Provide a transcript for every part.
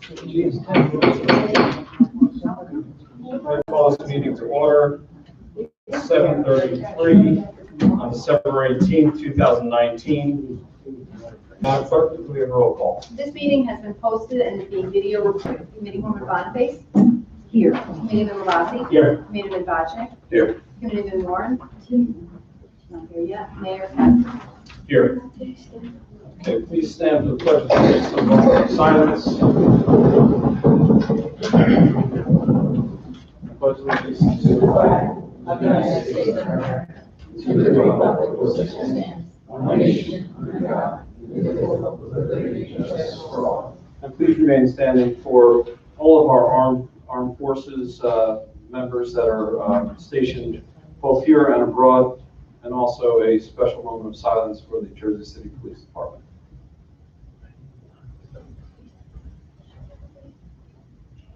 I call this meeting to order, 7:33 on December 18th, 2019. Madam Clerk, do we have a roll call? This meeting has been posted and is being video recorded. Committeewoman Boniface? Here. Committeeman Lavazzi? Here. Committeeman Botchnick? Here. Committeeman Warren? Not here yet. Mayor Katz? Here. Okay, please stand for the pledge of allegiance and moment of silence. Pledge allegiance to the flag of the United States of America, to the republic for which it stands, one nation, under God, indivisible, with liberty and justice for all. And please remain standing for all of our armed forces members that are stationed both here and abroad, and also a special moment of silence for the Jersey City Police Department.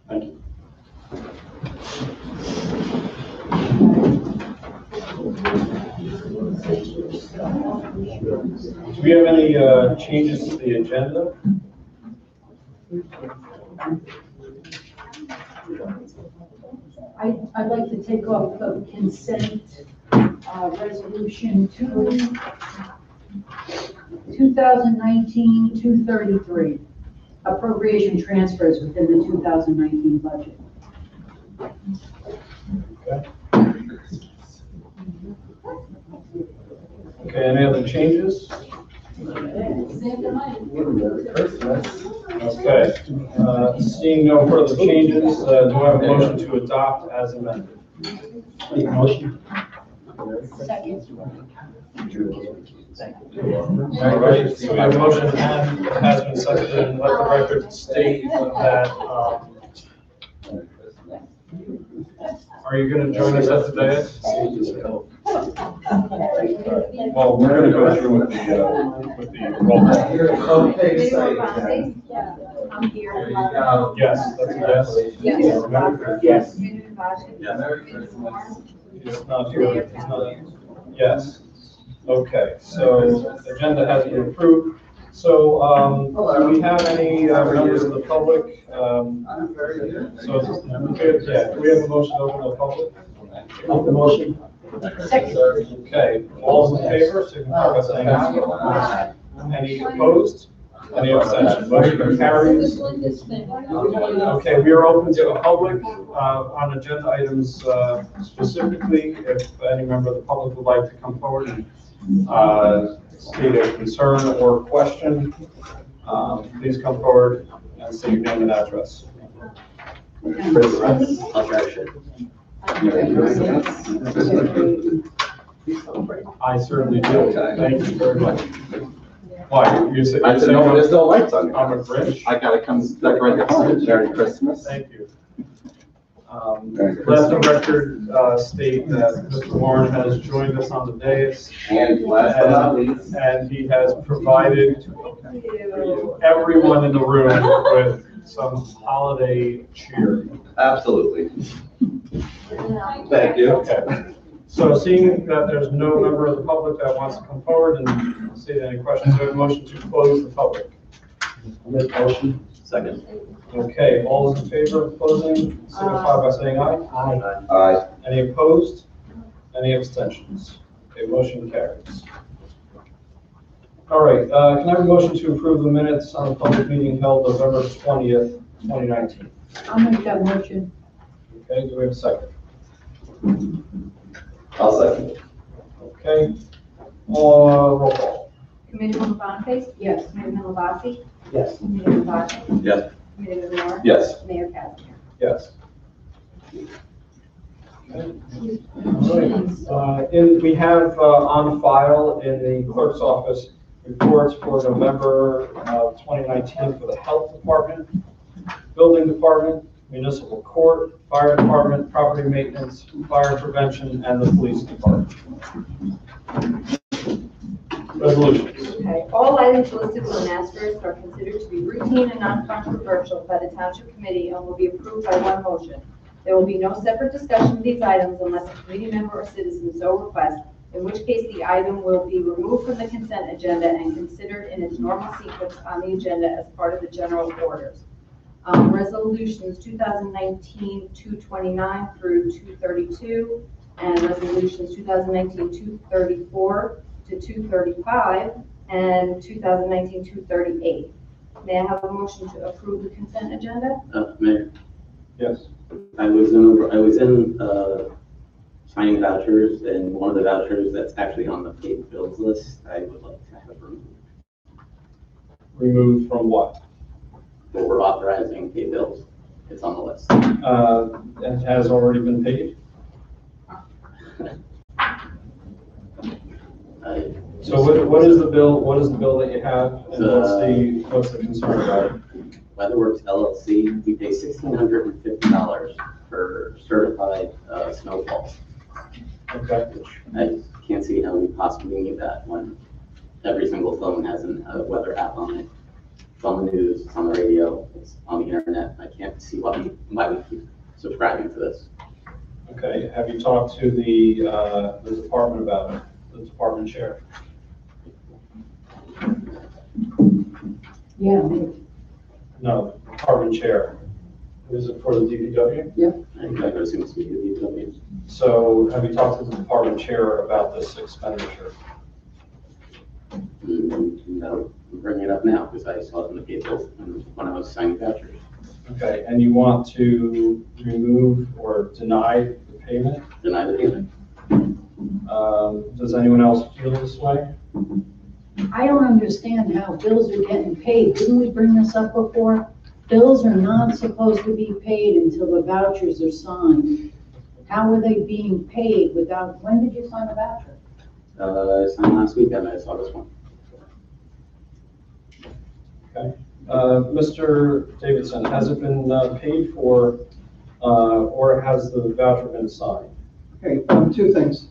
Thank you. Do we have any changes to the agenda? I'd like to take off the consent resolution 2019-233, appropriation transfers within the 2019 budget. Okay, any other changes? Okay, seeing no further changes, do I have a motion to adopt as amended? Motion. Second. All right, so we have a motion and it has been seconded, and let the record state that, are you going to join us at the dais? Well, we're going to go through with the roll call. Committeewoman Boniface? I'm here. Yes, that's a yes. Yes. Yes. Committeeman Botchnick? Committeeman Warren? It's not here. It's not. Yes. Okay, so the agenda has been approved. So, do we have any members of the public? I'm very good. So, yeah, do we have a motion to open the public? Make the motion. Second. Okay, all in favor, signify by saying aye. Any opposed? Any abstentions? Motion carries. Okay, we are open to the public on agenda items specifically. If any member of the public would like to come forward and state a concern or question, please come forward and state your name and address. I certainly do. Thank you very much. Why? You said, I said, no, there's no lights on. I'm a Grinch? I gotta come decorate the house. Merry Christmas. Thank you. Let the record state that Mr. Warren has joined us on the dais. And last but not least, And he has provided everyone in the room with some holiday cheer. absolutely. Thank you. Okay. So seeing that there's no member of the public that wants to come forward and state any questions, I have a motion to close the public. Motion. Second. Okay, all those in favor of closing, signify by saying aye. Aye. Any opposed? Any abstentions? Okay, motion carries. All right, can I have a motion to approve the minutes on the public meeting held November 20th, 2019? I'll make that motion. Okay, do we have a second? I'll second. Okay, roll call. Committeewoman Boniface? Yes. Committeeman Lavazzi? Yes. Committeeman Botchnick? Yes. Committeeman Warren? Yes. Mayor Katz? Yes. Okay. All right. We have on file in the clerk's office reports for November 2019 for the Health Department, Building Department, Municipal Court, Fire Department, Property Maintenance, Fire Prevention, and the Police Department. Resolutions. Okay, all items listed with an asterisk are considered to be routine and non-controversial by the Township Committee and will be approved by one motion. There will be no separate discussion of these items unless a committee member or citizen so requests, in which case the item will be removed from the consent agenda and considered in its normal sequence on the agenda as part of the general orders. Resolutions 2019-229 through 232, and resolutions 2019-234 to 235, and 2019-238. May I have a motion to approve the consent agenda? Mayor, Yes. I was in signing vouchers, and one of the vouchers that's actually on the paid bills list, I would like to have removed. Removed from what? But we're authorizing paid bills. It's on the list. It has already been paid? So what is the bill that you have, and what's the concern about it? Weatherworks LLC, we pay $1,650 for certified snowfall. Okay. I can't see how we possibly need that when every single phone has a weather app on it. It's on the news, it's on the radio, it's on the internet. I can't see why we keep subscribing to this. Okay, have you talked to the department about it, the department chair? Yeah, No, department chair. Is it for the DPW? I would assume it's the DPW. So have you talked to the department chair about this expenditure? No, I'm bringing it up now because I saw it in the paid bills when I was signing vouchers. Okay, and you want to remove or deny the payment? Deny the payment. Does anyone else feel this way? I don't understand how bills are getting paid. Didn't we bring this up before? Bills are not supposed to be paid until the vouchers are signed. How are they being paid without, when did you sign a voucher? I signed last weekend, I saw this one. Okay. Mr. Davidson, has it been paid for, or has the voucher been signed? Okay, two things.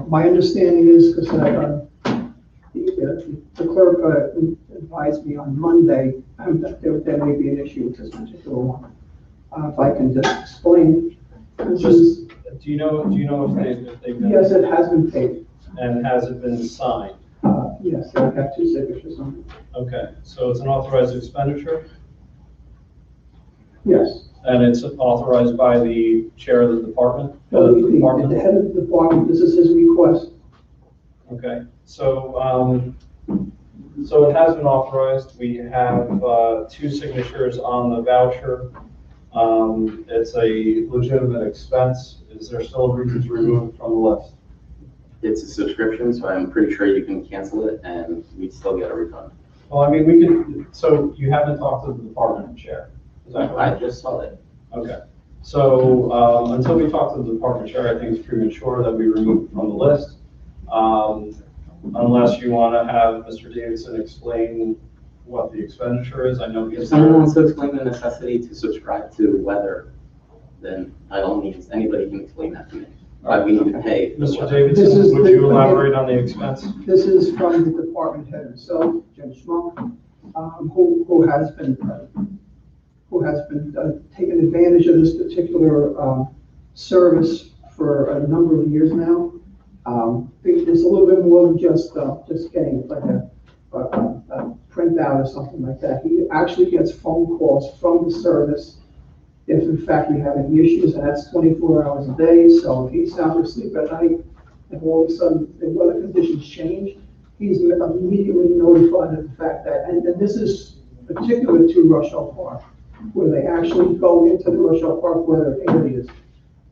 My understanding is, because the clerk advised me on Monday that there may be an issue with this particular one. If I can just explain. Just, do you know if they've been? Yes, it has been paid. And has it been signed? Yes, I have two signatures on it. Okay, so it's an authorized expenditure, Yes. and it's authorized by the chair of the department? The head of the department, this is his request. Okay, so, so it has been authorized. We have two signatures on the voucher. It's a legitimate expense. Is there still a reason to remove it from the list? It's a subscription, so I'm pretty sure you can cancel it and we'd still get a refund. Well, I mean, we could, so you haven't talked to the department chair, is that I correct? just saw it. Okay, so, until we talk to the department chair, I think it's premature that we remove it from the list. Unless you want to have Mr. Davidson explain what the expenditure is, I know If he's. someone wants to explain the necessity to subscribe to weather, then by all means, anybody can explain that to me. Why we need to pay. for Mr. weather. This Davidson, is would the- you elaborate on the expense? This is from the department head himself, Jim Schmuck, who has been taking advantage of this particular service for a number of years now. It's a little bit more than just getting like a printout or something like that. He actually gets phone calls from the service if in fact we have any issues, and that's 24 hours a day. So if he's sound asleep at night and all of a sudden the weather conditions change, he's immediately notified of the fact that, and this is particular to Rochelle Park, where they actually go into the Rochelle Park weather areas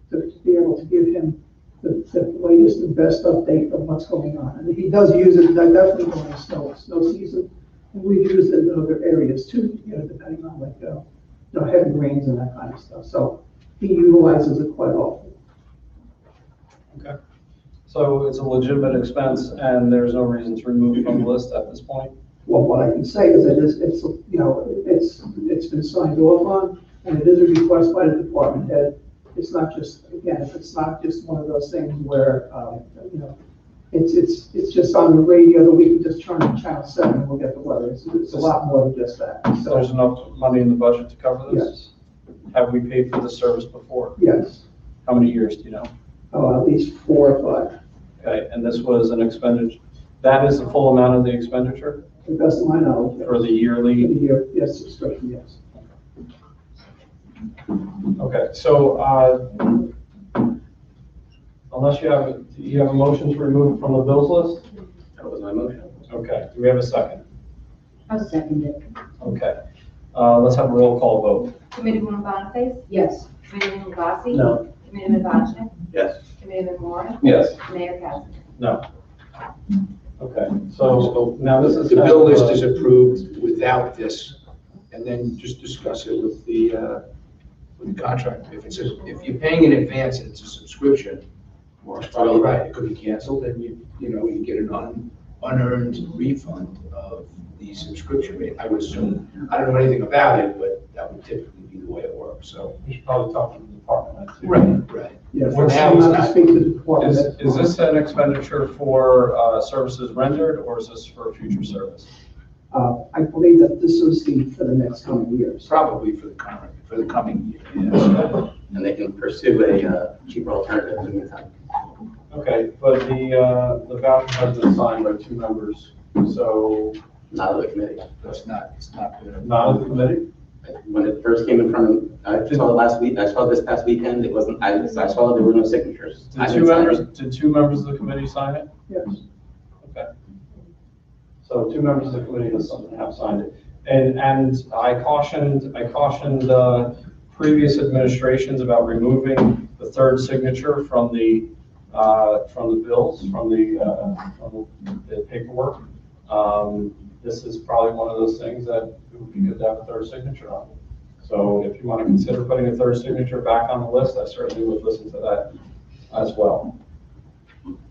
to be able to give him the latest and best update of what's going on. And he does use it definitely during the snow season. And we've used it in other areas too, depending on like, heavy rains and that kind of stuff. So he utilizes it quite often. Okay. So it's a legitimate expense and there's no reason to remove it from the list at this point? Well, what I can say is that it's been signed off on, and it is a request by the department head. It's not just, again, it's not just one of those things where, it's just on the radio that we can just turn on channel 7 and we'll get the weather. It's a lot more than just that. So there's enough money in the budget to cover this? Yes, Have we paid for this service before? yes, How many years do you know? at least 4 or 5. Okay, and this was an expenditure, that is the full amount of the expenditure To the best of my knowledge, yes. for the For yearly? the year, yes, subscription, yes. Okay, so, unless do you have a motion to remove it from the bills list? That was my motion. Okay, do we have a second? I'll second it. Okay, let's have a roll call vote. Committeewoman Boniface? Yes. Committeeman Vassie? No. Committeeman Vashnick? Yes. Committeeman Moore? Yes. Mayor Casper? No. Okay, so now this is. The bill list is approved without this, and then just discuss it with the contractor. If you're paying in advance and it's a subscription, Mark's probably right, it could be canceled, and you get an unearned refund of the subscription rate. I would assume, I don't know anything about it, but that would typically be the way it works, so. We should probably talk to the department head too. Right. Yes, What's I'm the- not to speak to the department. Is this an expenditure for services rendered, or is this for future service? I believe that this is for the next coming years. Probably for the coming year, yes. And they can pursue a cheaper alternative in the meantime. Okay, but the voucher has been signed by 2 members, so Not of the committee. It's not good. not of the committee? When it first came in front of, I saw it last week, I saw this past weekend, it wasn't, I saw there were no signatures. I Did didn't sign it. did 2 members of the committee sign it? Yes. Okay. So 2 members of the committee have signed it. And I cautioned previous administrations about removing the 3rd signature from the bills, from the paperwork. This is probably one of those things that it would be good to have a 3rd signature on. So if you want to consider putting a 3rd signature back on the list, I certainly would listen to that as well.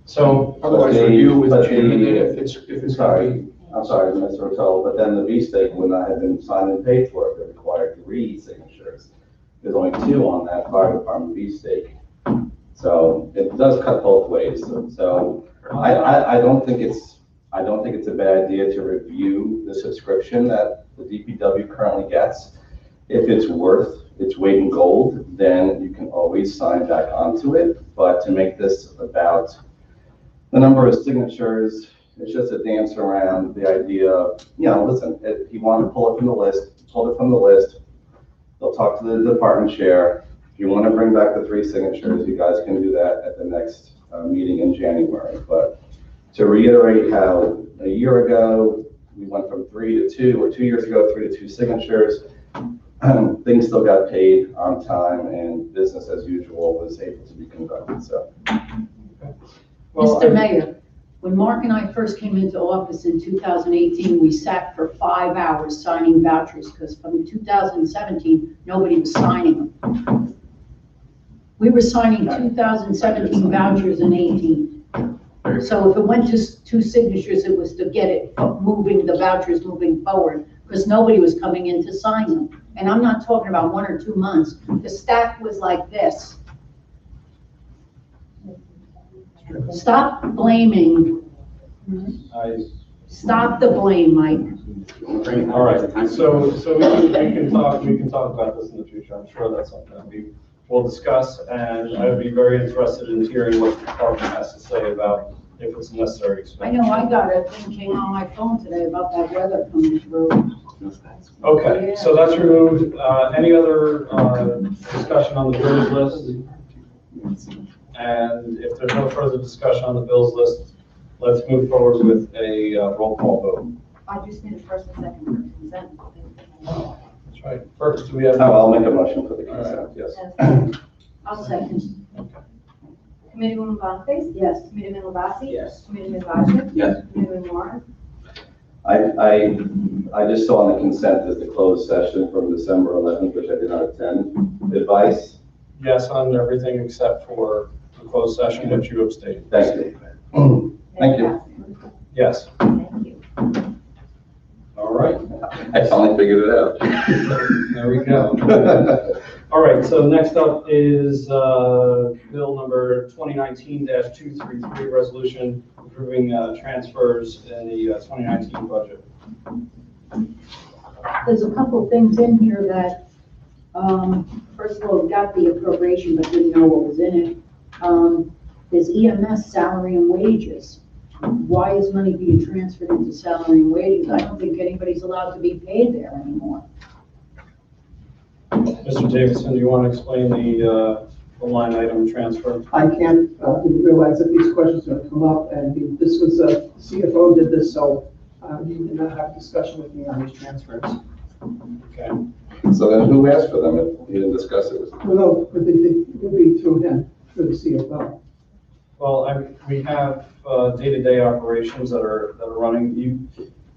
So, Otherwise, review with Jim, and if it's gonna be. I'm sorry, Mr. Rotella, but then the V-Stake would not have been signed and paid for if it required 3 signatures. There's only 2 on that fire department V-Stake. So it does cut both ways. So I don't think it's a bad idea to review the subscription that the DPW currently gets. If it's worth its weight in gold, then you can always sign back onto it. But to make this about the number of signatures, it's just a dance around the idea of, listen, if you want to pull it from the list, pull it from the list. They'll talk to the department chair. If you want to bring back the 3 signatures, you guys can do that at the next meeting in January. But to reiterate how a year ago, we went from 3 to 2, or 2 years ago, 3 to 2 signatures, things still got paid on time, and business as usual was able to be conducted, so. well, Mr. Mayor, when Mark and I first came into office in 2018, we sat for 5 hours signing vouchers because from 2017, nobody was signing them. We were signing 2017 vouchers in 18. So if it went to 2 signatures, it was to get it moving, the vouchers moving forward, because nobody was coming in to sign them. And I'm not talking about 1 or 2 months. The stack was like this. Stop blaming. Stop the blame, Mike. All right, so we can talk about this in the future. I'm sure that's something that we'll discuss, and I would be very interested in hearing what the department has to say about if it's necessary I expenditure. know I got a thing came on my phone today about that weather coming through. Okay, so that's removed. Any other discussion on the bills list? And if there's no further discussion on the bills list, let's move forward with a roll call vote. I just need a first and second for consent. That's right. First, do we have? I'll make a motion for the consent, yes. I'll second. Committeewoman Boniface? Yes. Committeeman Lavassi? Yes. Committeeman Vashnick? Yes. Committeeman Moore? I just saw on the consent is the closed session from December 11th, which I did not attend. Advice? Yes on everything except for the closed session, which you abstained. Thank you. Thank you. Yes. Thank you. All right. I finally figured it out. There we go. All right, so next up is bill number 2019-233, resolution approving transfers in the 2019 budget. There's a couple things in here that, first of all, we got the appropriation but didn't know what was in it. There's EMS salary and wages. Why is money being transferred into salary and wages? I don't think anybody's allowed to be paid there anymore. Mr. Davidson, do you want to explain the line item transfer? I can't, didn't realize that these questions are gonna come up, and this was, CFO did this, so, he did not have a discussion with me on these transfers. Okay. So then who asked for them if you didn't discuss it with? Well, no, but it would be through him, through the CFO. Well, we have day-to-day operations that are running.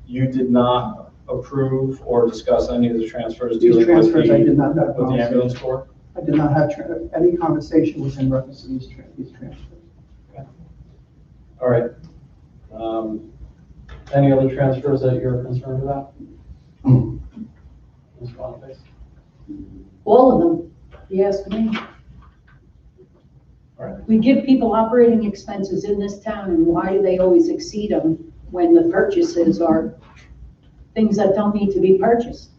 You did not approve or discuss any of the transfers These dealing with transfers, I did not have a with the ambulance conversation. corps? I did not have any conversation with him reference to these transfers. All right. Any other transfers that you're concerned about? Ms. Boniface? All of them, if you ask me. All right. We give people operating expenses in this town, and why do they always exceed them when the purchases are things that don't need to be purchased?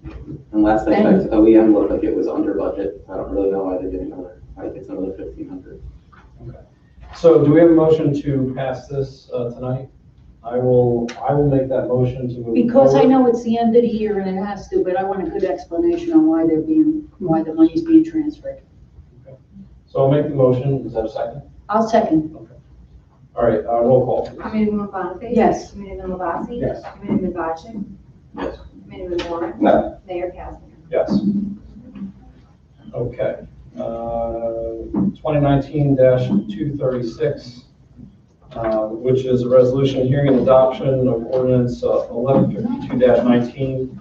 And last I checked, OEM looked like it was under budget. I don't really know why they're getting another, I think it's another 1,500. Okay. So do we have a motion to pass this tonight? I will make that motion to move Because I forward. know it's the end of the year and it has to, but I want a good explanation on why why the money's being transferred. So I'll make the motion. Is that a second? I'll second. All right, roll call. Committeeman Boniface? Yes. Committeeman Lavassi? Yes. Committeeman Boccia? Yes. Committeeman Warren? No. Mayor Casper? Yes. Okay. 2019-236, which is a resolution hearing and adoption of ordinance 1152-19,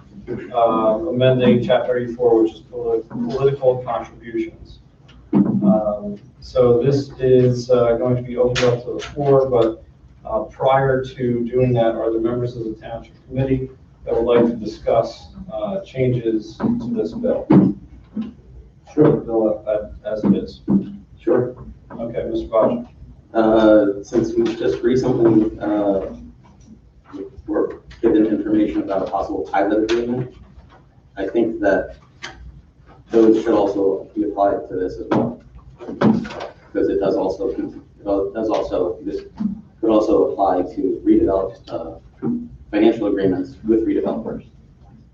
amending chapter 84, which is political contributions. So this is going to be opened up to the floor, but prior to doing that, are there members of the Township Committee that would like to discuss changes to this bill? Sure. The bill as it is. Sure. Okay, Mr. Boccia. Since we just recently were given information about a possible pilot agreement, I think that those should also be applied to this as well. Because this could also apply to redeveloped financial agreements with redevelopers,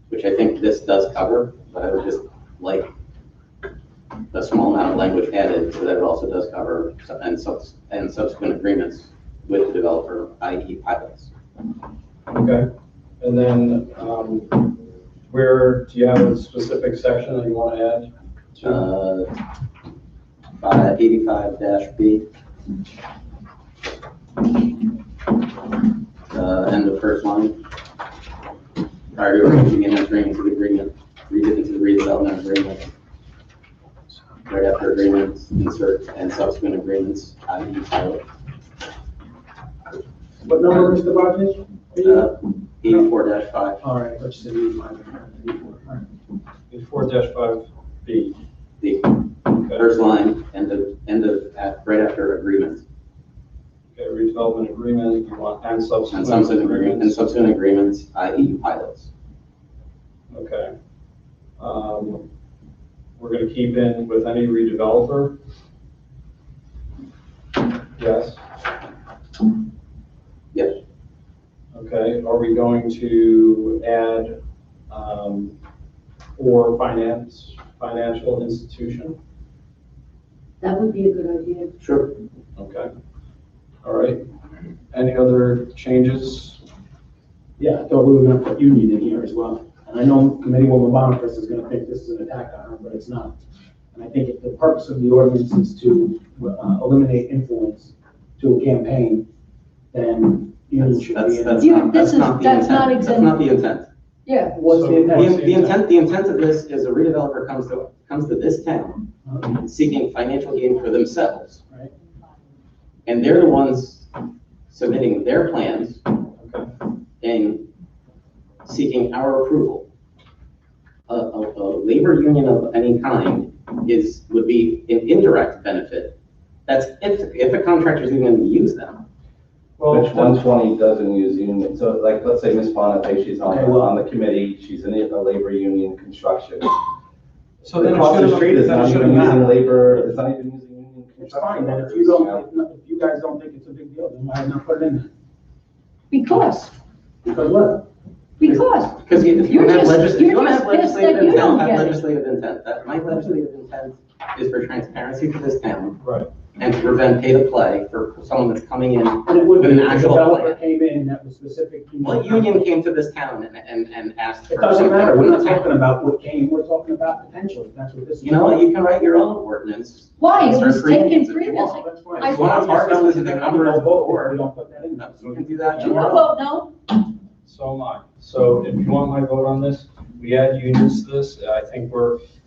which I think this does cover, but I would just like a small amount of language added so that it also does cover and subsequent agreements with the developer, i.e. pilots. Okay. And then where, do you have a specific section that you want to add to? 85-B. End of first line. Prior to approving and entering into the agreement, read it into the redevelopment agreement. Right after agreements, insert and subsequent agreements, i.e. pilot. What number, Mr. Boccia? 84-5. All right, let's see. 84-5B. The Okay. first line, right after agreement. Okay, redevelopment agreement, you want, and And subsequent subsequent agreements, i.e. pilots. Okay. We're going to keep in with any redeveloper? Yes? Yes. Okay, are we going to add, or financial institution? That would be a good idea. Sure. Okay. All right. Any other changes? Yeah, I thought we were gonna put union in here as well. And I know Committeewoman Boniface is gonna think this is an attack on her, but it's not. And I think if the purpose of the ordinance is to eliminate influence to a campaign, then union should be in. That's You- not this the is- that's not intent. That's exempt. not the intent. Yeah. What's So the intent? what's The intent of this is a redeveloper comes to this town seeking financial gain for themselves. Right. And they're the ones submitting their plans Okay. and seeking our approval. A labor union of any kind would be an indirect benefit. That's if a contractor is even going to use them. Well, Which 120 doesn't use union, so like, let's say Ms. Boniface, she's Okay, well- on the committee, she's in a labor union construction. so then it Across the should've- street is then it not should've even using mattered. labor, it's not even using union It's construction. fine, then if workers, you know? don't, if you guys don't think it's a big deal, then why not put it in there? Because Because what? Because Because if you You're want to have just- if you you're want to have just pissed that legislative you intent, don't have get it. legislative intent. That my legislative intent is for transparency for this town Right. and to prevent pay to play for someone that's coming in And it would with be an if the actual developer plan. came in that was specific. What union came to this town and asked for It doesn't something matter, from we're the not town? talking about what came, we're talking about potential, that's what this is. You know what, you can write your own ordinance. why? It Insert was premiums taken if you previously. want. That's fine. I If you want to target specific numbers We before, don't put that in. you can do that. You can vote no. So am I. So if you want my vote on this, we add unions to this. I think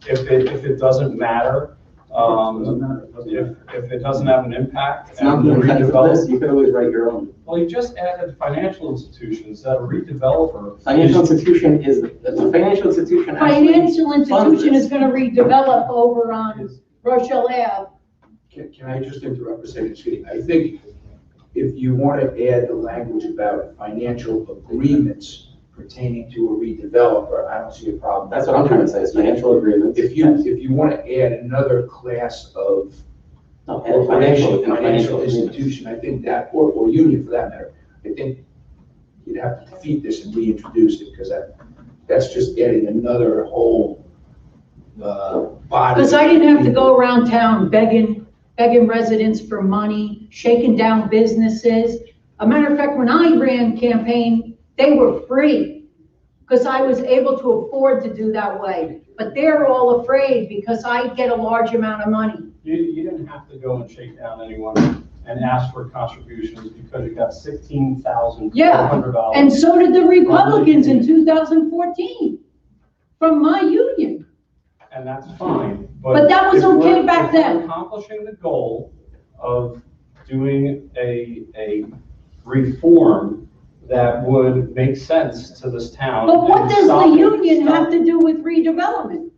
if it doesn't matter, Doesn't matter, it doesn't matter. if it doesn't have an impact. It's not and the intent of redevelop- this, you could always write your own. Well, you just added financial institutions that a redeveloper. Financial institution is, the financial institution actually. Financial institution this. is gonna redevelop over on Rochelle Ave. Can I just interrupt for a second, Sweetie? I think if you want to add the language about financial agreements pertaining to a redeveloper, I don't see a problem. That's what I'm trying to say, is financial agreements. If you want to add another class of No, and financial institution, I think that, or union for that matter, I think you'd have to defeat this and reintroduce it, because that's just adding another whole, body. Because I didn't have to go around town begging residents for money, shaking down businesses. A matter of fact, when I ran campaign, they were free, because I was able to afford to do that way. But they're all afraid because I get a large amount of money. You didn't have to go and shake down anyone and ask for contributions because you got $16,400. And so did the Republicans in 2014 from my union. And that's fine, But that was if we're- okay back if we're then. accomplishing the goal of doing a reform that would make sense to this town. But what and does the stop it- union stop- have to do with redevelopment?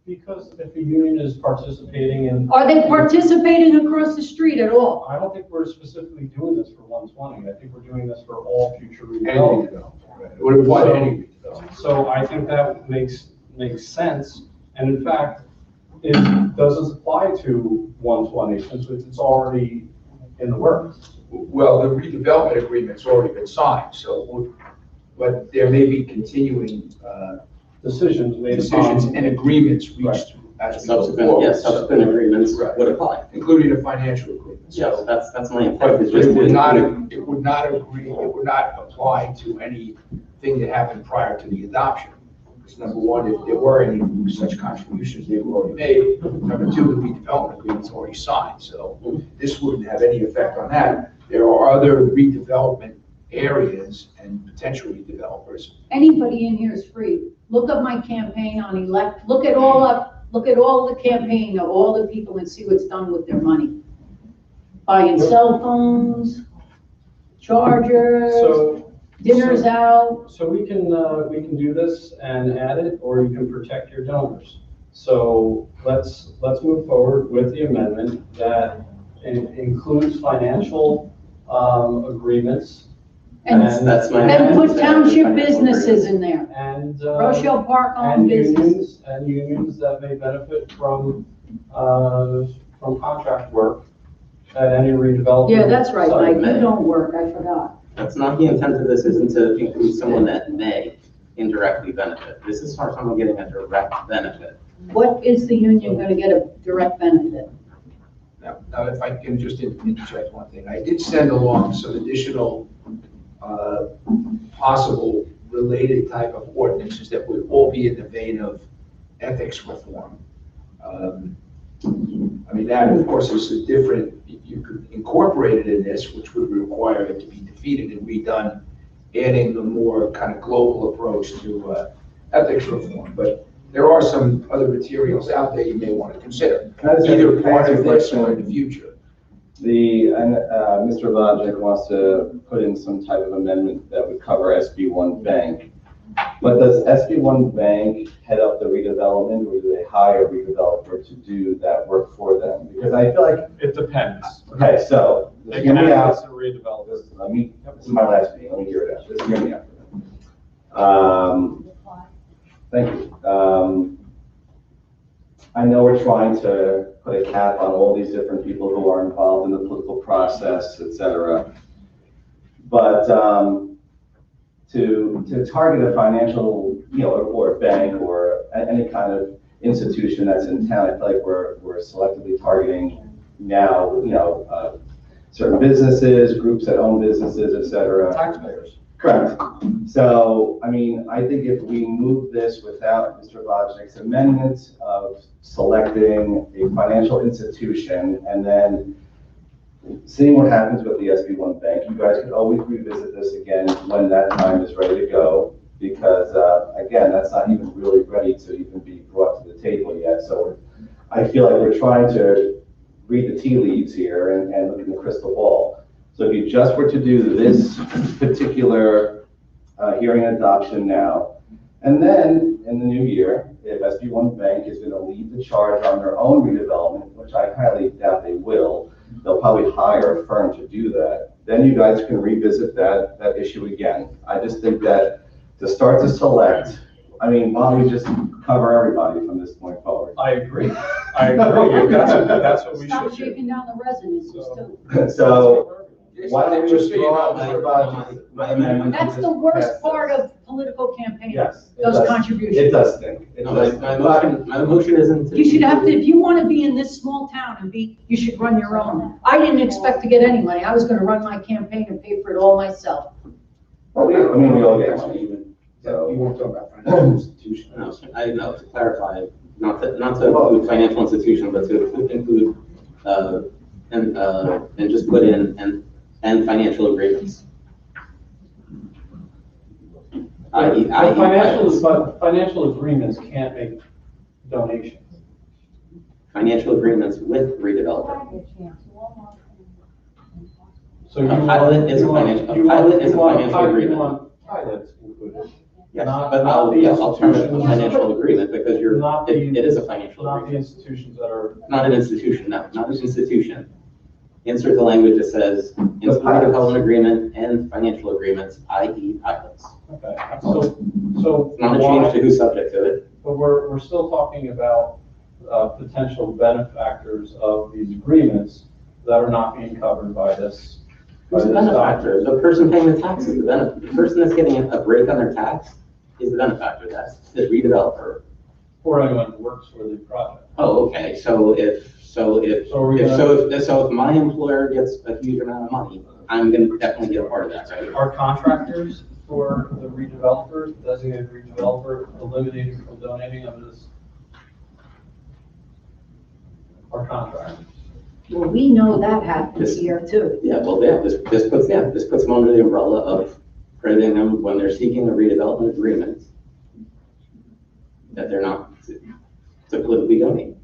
Because if the union is participating in. Are they participating across the street at all? I don't think we're specifically doing this for 120. I think we're doing this for all future Any redevelopment. redevelopment. It would apply to any redevelopment. So I think that makes sense. And in fact, it doesn't apply to 120 since it's already in the works. Well, the redevelopment agreement's already been signed, so, but there may be continuing, Decisions made decisions upon. and agreements reached as we go Subsequent, forward. yes, subsequent agreements Right. would apply. Including the financial agreements. Yes, that's my But intent, is just it would to. not, it would not apply to anything that happened prior to the adoption. Because number one, if there were any such contributions, they were already made. Number two, the redevelopment agreement's already signed, so this wouldn't have any effect on that. There are other redevelopment areas and potential redevelopers. Anybody in here is free. Look up my campaign on look at all the campaign of all the people and see what's done with their money. Buying cell phones, chargers, So, dinners out. so we can do this and add it, or you can protect your donors. So let's move forward with the amendment that includes financial agreements. That's my. And put township businesses in there. And. Rochelle Park owned And businesses. unions that may benefit from contract work at any redevelopment. Yeah, that's right, site. Mike, you don't work, I forgot. That's not the intent of this, isn't to include someone that may indirectly benefit. This is for someone getting a direct benefit. What is the union gonna get a direct benefit? Now, if I can just interject one thing, I did send along some additional possible related type of ordinances that would all be in the vein of ethics reform. I mean, that of course is a different, you could incorporate it in this, which would require it to be defeated and redone, adding the more kind of global approach to ethics reform. But there are some other materials out there you may want to consider, either part of this or in the future. Mr. Logic wants to put in some type of amendment that would cover SB1 Bank. But does SB1 Bank head up the redevelopment, or do they hire a redeveloper to do that work for them? Because I feel like, It depends. okay, so, They hear can me out. access the redevelopment. This is my last meeting, let me hear it out. Just hear me out. Thank you. I know we're trying to put a cap on all these different people who are involved in the political process, et cetera. But to target a financial, or a bank or any kind of institution that's in town. I feel like we're selectively targeting now, certain businesses, groups that own businesses, et cetera. Taxpayers. Correct. So, I mean, I think if we move this without Mr. Vojnik's amendment of selecting a financial institution and then seeing what happens with the SB1 bank, you guys could always revisit this again when that time is ready to go. Because, again, that's not even really ready to even be brought to the table yet. So I feel like we're trying to read the tea leaves here and look in the crystal ball. So if you just were to do this particular hearing adoption now, and then in the new year, if SB1 Bank is going to lead the charge on their own redevelopment, which I highly doubt they will, they'll probably hire a firm to do that. Then you guys can revisit that issue again. I just think that to start to select, I mean, why don't we just cover everybody from this point forward? I agree. I agree. That's what we Stop should do. shaking down the residents, you still. So why don't we Just so you withdraw know, Mr. Vojnik's amendment? That's the worst part of political campaign. Yes. it Those does. contributions. It does stink. It No, does stink. my motion isn't to. You should have to, if you want to be in this small town and be, you should run your own. I didn't expect to get any money. I was going to run my campaign and pay for it all myself. Well, we all get money. Even, So- you won't talk about financial institutions. No, I know, to clarify, not to include financial institution, but to include, and just put in, and financial agreements. But financial agreements can't make donations. Financial agreements with redeveloper. So you A want- pilot is a you want- financial- you a pilot want- is a you want financial pilot- agreement. You want pilots included, Yes, Not- but not the I'll turn it to a institutions. financial agreement because Not the- it is a financial not the agreement. institutions that are. Not an institution, no, not an institution. Insert the language that says, insert pilots. development agreement and financial agreements, i.e. pilots. Okay, so It's not a why- change to who's subject to it. But we're still talking about potential benefactors of these agreements that are not being covered by this. Who's the benefactor? The person paying the tax is the benefit. The person that's getting a break on their tax is the benefactor. That's the redeveloper. For anyone who works for the project. Oh, okay, so if my employer gets a huge amount of money, I'm gonna definitely get a part of that, right? Are contractors for the redeveloper, designated redeveloper, eliminated from donating under this? Are contractors? Well, we know that happens here too. Yeah, well, yeah, this puts them under the umbrella of crediting them when they're seeking a redevelopment agreement that they're not to politically donate.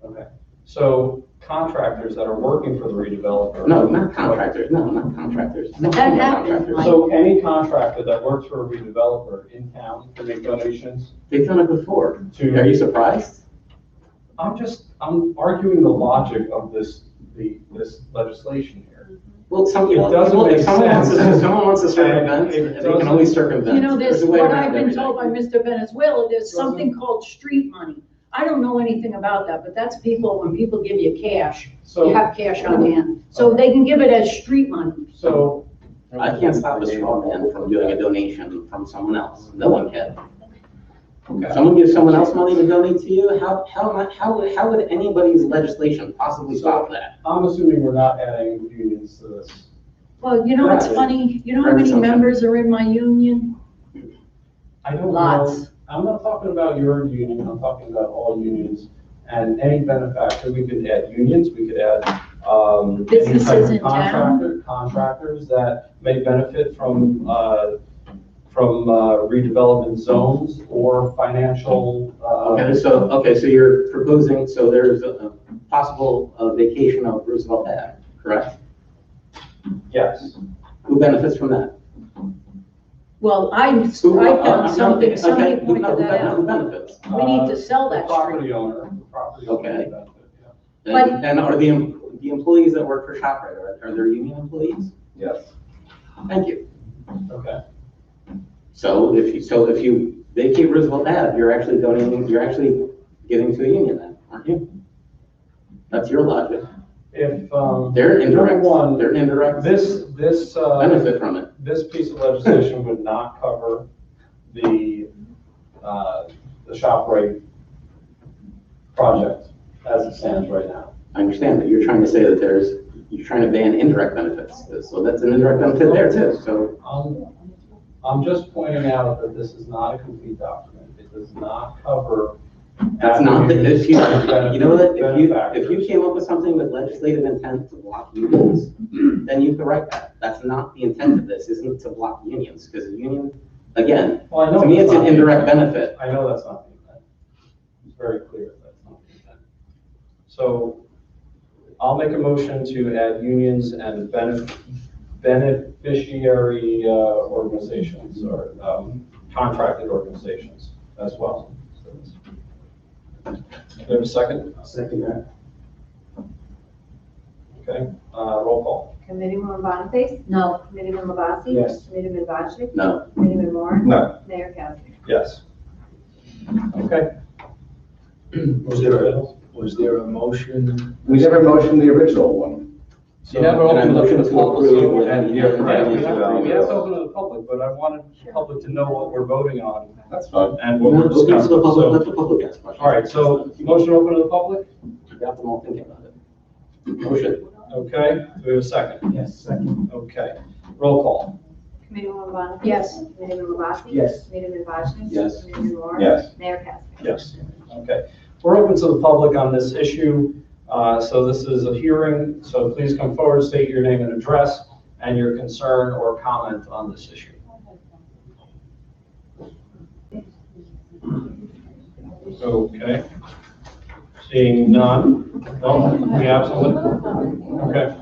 Okay, so contractors that are working for the redeveloper. No, not contractors, no, not contractors. But that happens, Contractors. Mike. So any contractor that works for a redeveloper in town can make donations They've done it before. Are to, you surprised? I'm arguing the logic of this legislation here. Well, It doesn't make if sense. someone wants to And circumvent, it they doesn't- can always circumvent. You know, there's a way what around I've been everything. told by Mr. Venezuela, there's something called street money. I don't know anything about that, but that's people, when people give you cash, you So, have cash on hand. So they can give it as street money. so, I can't stop a straw man from doing a donation from someone else. No one can. okay. Someone gives someone else money to donate to you, how would anybody's legislation possibly stop that? I'm assuming we're not adding unions to this. Well, you know what's Right. funny? You know how many Right. members are in my union? I don't know. Lots. I'm not talking about your union, I'm talking about all unions and any benefactor. We could add unions, we could add, any type Businesses of in town. contractors that may benefit from redevelopment zones or financial, Okay, so you're proposing, so there's a possible vacation of Roosevelt Ave, correct? yes. Who benefits from that? Well, I Who- found something, okay, somebody who pointed that who out. benefits? We need to sell The that property street. owner, the property Okay. owner would benefit, yeah. And are the employees that work for ShopRite, are there union employees? Yes. Thank you. Okay. So if you vacate Roosevelt Ave, you're actually donating, you're actually giving to a union then, aren't you? That's your logic. if, They're indirect, number one, they're indirect, this, benefit from it. this piece of legislation would not cover the ShopRite project as it stands right now. I understand that you're trying to say that you're trying to ban indirect benefits, so that's an indirect benefit there too, so. I'm just pointing out that this is not a complete document. It does not cover. That's not, if you, you know what, if you benefactors. came up with something with legislative intent to block unions, then you could write that. That's not the intent of this, isn't to block unions, because a union, again, Well, I know to me, that's it's an not the indirect intent. benefit. I know that's not the intent. It's very clear that's not the intent. So I'll make a motion to add unions and beneficiary organizations or contracted organizations as well. Do we have a second? Second that. Okay, roll call. Committeewoman Boniface? No, Committeeman Lavassi? Yes. Committeeman Vashnick? No, Committeeman Moore? No. Mayor Casper? Yes. Okay. Was there a motion? We never motioned the original one. You never And I opened up to motion the to public, approve so, with and, the- yeah, Yeah, we we have to open to the public, but I wanted the public to know what we're voting on That's fine. and what we're Open to the discussing. public, So, let the public ask questions. all right, so motion open to the public, You got them all thinking about it. Motion. okay, do we have a second? Yes, second. Okay, roll call. Committeewoman Boniface? Yes. Committeeman Lavassi? Yes. Committeeman Vashnick? Yes. Committeeman Moore? Yes. Mayor Casper? Yes, okay. We're open to the public on this issue, so this is a hearing, so please come forward, state your name and address, and your concern or comment on this issue. Okay. Seeing none, no, we have someone? Okay.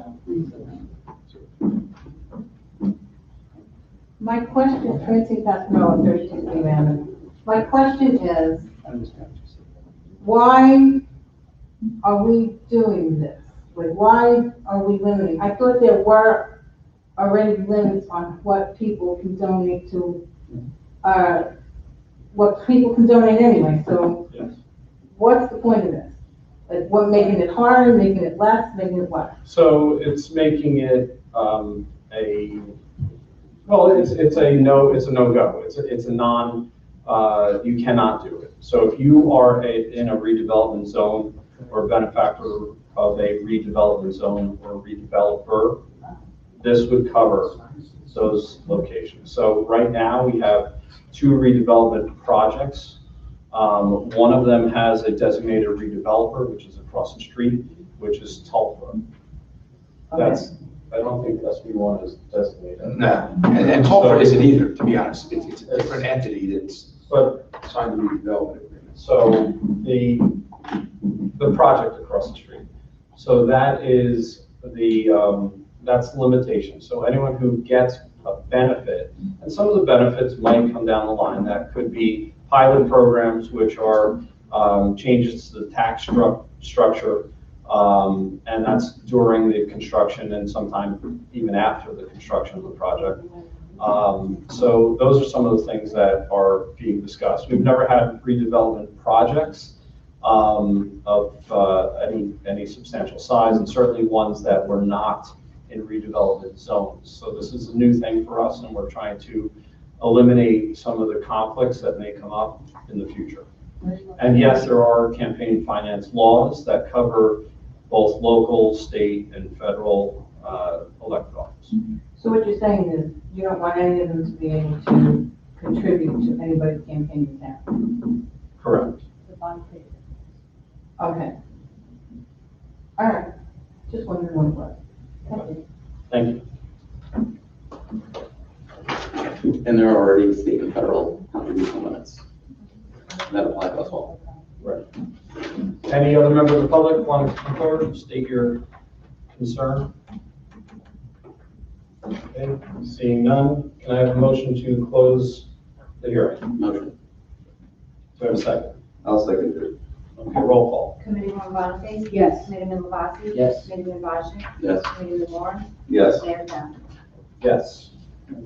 My question, Tracy Pascarella, 32 Green Avenue. My question is, why are we doing this? Like, why are we limiting? I thought there were already limits on what people can donate to, what people can donate anyway, so Yes. what's the point of this? Like, what, making it harder, making it less, making it what? So it's making it well, it's a no-go. It's a non, you cannot do it. So if you are in a redevelopment zone or benefactor of a redevelopment zone or redeveloper, this would cover those locations. So right now, we have 2 redevelopment projects. One of them has a designated redeveloper, which is across the street, which is Tulsa. I don't think SB1 is designated. No, and Tulsa isn't either, to be honest. It's a different entity that's But, signed the redevelopment agreement. so the project across the street. So that is that's the limitation. So anyone who gets a benefit, and some of the benefits might come down the line. That could be pilot programs, which are changes to the tax structure, and that's during the construction and sometime even after the construction of the project. So those are some of the things that are being discussed. We've never had redevelopment projects of any substantial size, and certainly ones that were not in redevelopment zones. So this is a new thing for us, and we're trying to eliminate some of the conflicts that may come up in the future. And yes, there are campaign finance laws that cover both local, state, and federal elected office. So what you're saying is, you don't want any of them to be able to contribute to anybody's campaign in town? Correct. Okay. All right, just wondering what it was. Thank you. Thank you. And there are already state and federal contribution limits that apply to us all. Right. Any other member of the public want to come forward, state your concern? Okay, seeing none, can I have a motion to close the hearing? Motion. Do I have a second? I'll second it. Okay, roll call. Committeewoman Boniface? yes. Committeeman Lavassi? Yes. Committeeman Vashnick? Yes. Committeeman Moore? Yes. Mayor Casper? Yes.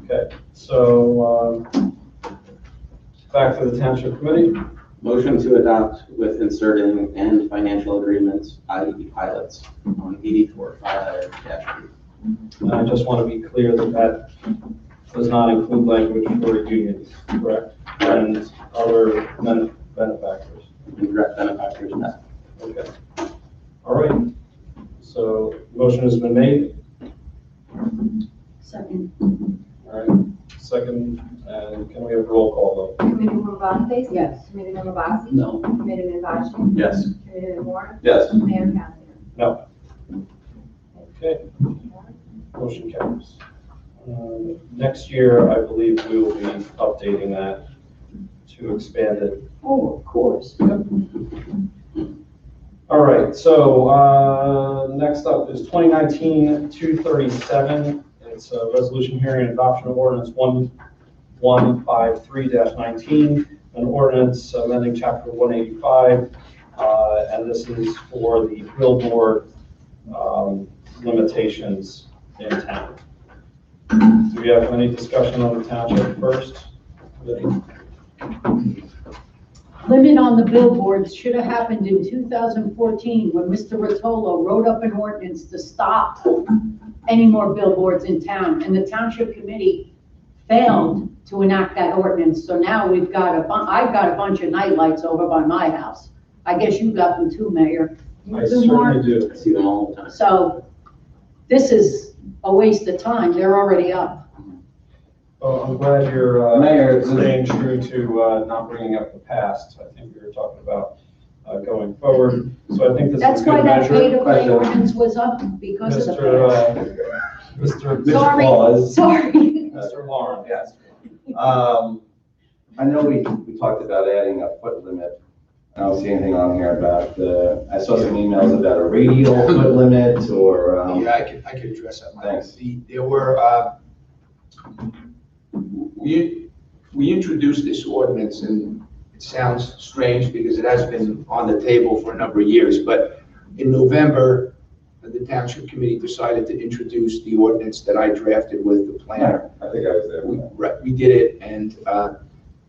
Okay, so back to the Township Committee. Motion to adopt with inserting and financial agreements, i.e. pilots, on 84-5-3. I just want to be clear that that does not include language for unions, correct? And other benefactors. Indirect benefactors, no. Okay. All right. So motion has been made. Second. All right. Second, and can we have roll call vote? Committeewoman Bonface? Yes. Committeeman Bassi? No. Committeeman Bocci? Yes. Committeeman Moore? Yes. Mayor Castro? No. Okay. Motion carries. Next year, I believe we will be updating that to expand it. Oh, of course. All right, so next up is 2019-237. It's a resolution hearing and adoption of ordinance 1153-19, an ordinance amending chapter 185, and this is for the billboard limitations in town. Do we have any discussion on the township first? Limit on the billboards should have happened in 2014 when Mr. Rotolo wrote up an ordinance to stop any more billboards in town, and the township committee failed to enact that ordinance. So now we've got I've got a bunch of night lights over by my house. I guess you got them too, Mayor. You I do certainly more? do. I see them all the time. So this is a waste of time. They're already up. Well, I'm glad you're Mayor, staying true to not bringing up the past. I think we were talking about going forward. So I think this That's is a why good that measure. pay-to-play Question. ordinance was up because of the past. Mr. Sorry, Claus. sorry. Mr. Lauren. Yes. I know we talked about adding a foot limit. I don't see anything on here about I saw some emails about a radial foot limit or, Yeah, I could address that, Mike. Thanks. There were, we introduced this ordinance, and it sounds strange because it has been on the table for a number of years, but in November, the township committee decided to introduce the ordinance that I drafted with the planner. I think I was there. We did it, and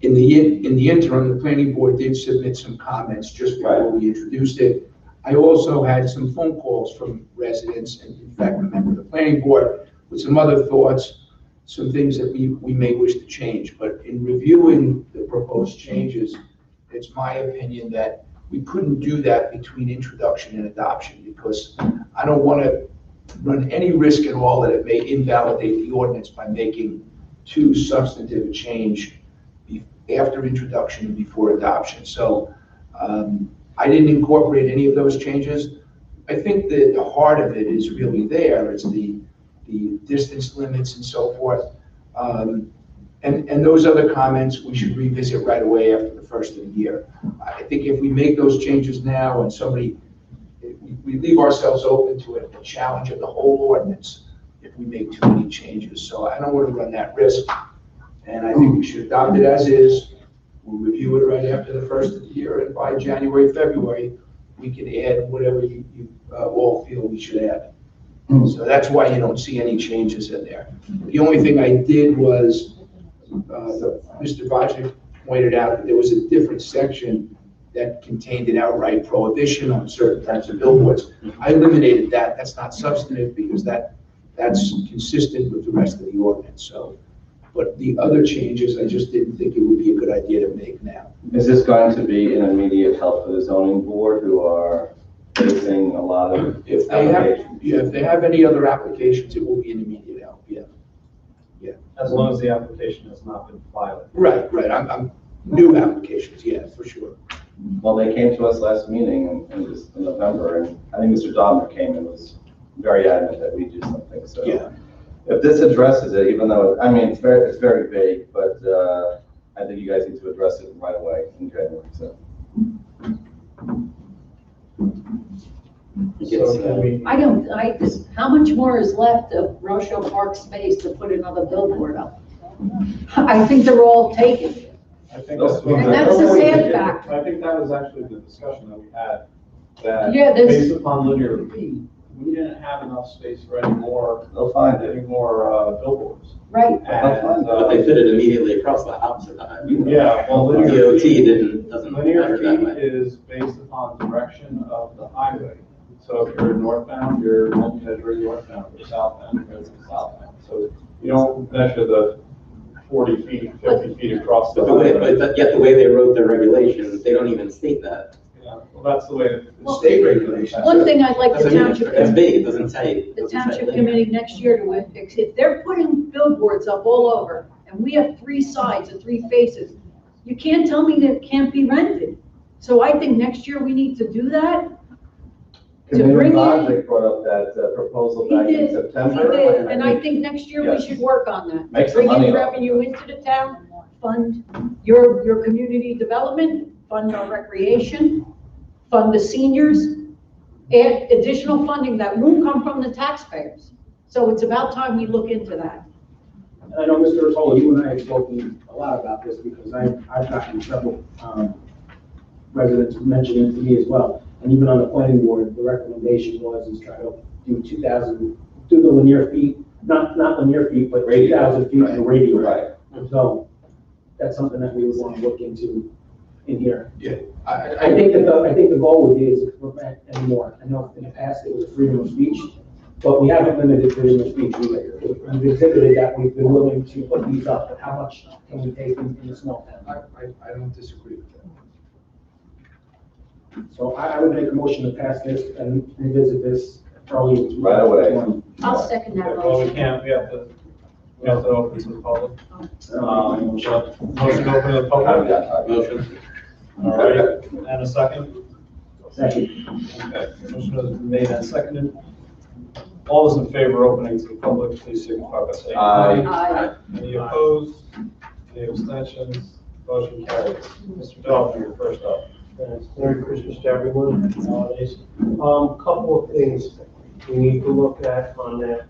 in the interim, the planning board did submit some comments just before we introduced it. I also had some phone calls from residents, and in fact, a member of the planning board with some other thoughts, some things that we may wish to change. But in reviewing the proposed changes, it's my opinion that we couldn't do that between introduction and adoption, because I don't want to run any risk at all that it may invalidate the ordinance by making too substantive a change after introduction and before adoption. So I didn't incorporate any of those changes. I think that the heart of it is really there. It's the distance limits and so forth. And those other comments we should revisit right away after the first of the year. I think if we make those changes now and we leave ourselves open to a challenge of the whole ordinance if we make too many changes. So I don't want to run that risk. And I think we should adopt it as is. We'll review it right after the first of the year, and by January, February, we can add whatever you all feel we should add. So that's why you don't see any changes in there. The only thing I did was, Mr. Bocci pointed out that there was a different section that contained an outright prohibition on certain types of billboards. I eliminated that. That's not substantive because that's consistent with the rest of the ordinance. So, but the other changes, I just didn't think it would be a good idea to make now. Is this going to be an immediate help for the zoning board who are facing a lot of If they have, applications? yeah, if they have any other applications, it will be an immediate help, yeah. As long as the application has not been filed. Right, I'm new applications, yeah, for sure. Well, they came to us last meeting in November, and I think Mr. Dahmer came and was very adamant that we do something, so. Yeah. If this addresses it, even though, I mean, it's very vague, but I think you guys need to address it right away in January, so. So can we, How much more is left of Rochelle Park space to put another billboard up? I think they're all taken. I think that's what. And that's the sad fact. I think that was actually the discussion that we had, that Yeah, this- based upon linear feet, we didn't have enough space for any more, They'll find it. billboards. Right, And, But they fit it immediately across the opposite eye. yeah, well, linear DOT feet, doesn't linear matter that feet way. is based upon direction of the highway. So if you're northbound, you're only measuring northbound, or southbound, you're measuring southbound. So you don't measure the 40 feet, 50 feet across the But the way, highway. but yet the way they wrote their regulations, they don't even state that. Yeah, well, that's the way it The state regulations. one thing I'd like the Doesn't mean township. it's big, it doesn't say. The doesn't say township linear. committee next year to, if they're putting billboards up all over, and we have 3 sides and 3 faces, you can't tell me that it can't be rented. So I think next year we need to do that. To Community bring in, Project brought up that proposal He back in did, September. he did, and I think next year we Yes. should work on that. Make some money Bring in off it. revenue into the town, fund your community development, fund our recreation, fund the seniors, add additional funding that won't come from the taxpayers. So it's about time we look into that. And I know, Mr. Rotolo, you and I have spoken a lot about this because I've gotten several residents mentioning it to me as well. And even on the planning board, the recommendation was is try to do 2,000, do the linear feet, not linear feet, but 2,000 feet in the radius. Right. So that's something that we would want to look into in here. I I think the goal would be is to prevent any more. I know in the past it was freedom of speech, but we haven't limited freedom of speech. We've exhibited that we've been willing to put these up, but how much can we take in a small town? I don't disagree with that. So I would make a motion to pass this and revisit this probably. Right away. I'll second that Well, we motion. can't, we have to open to the public. Motion. Motion to open to the public, Motion. all right, and a second? Second. Okay, motion has been made and seconded. All those in favor of opening to the public, please signify by saying Aye. Aye. Any opposed? Any abstentions? Motion carries. Mr. Dodd, you're first up. Merry Christmas to everyone, holidays. Couple of things we need to look at on that.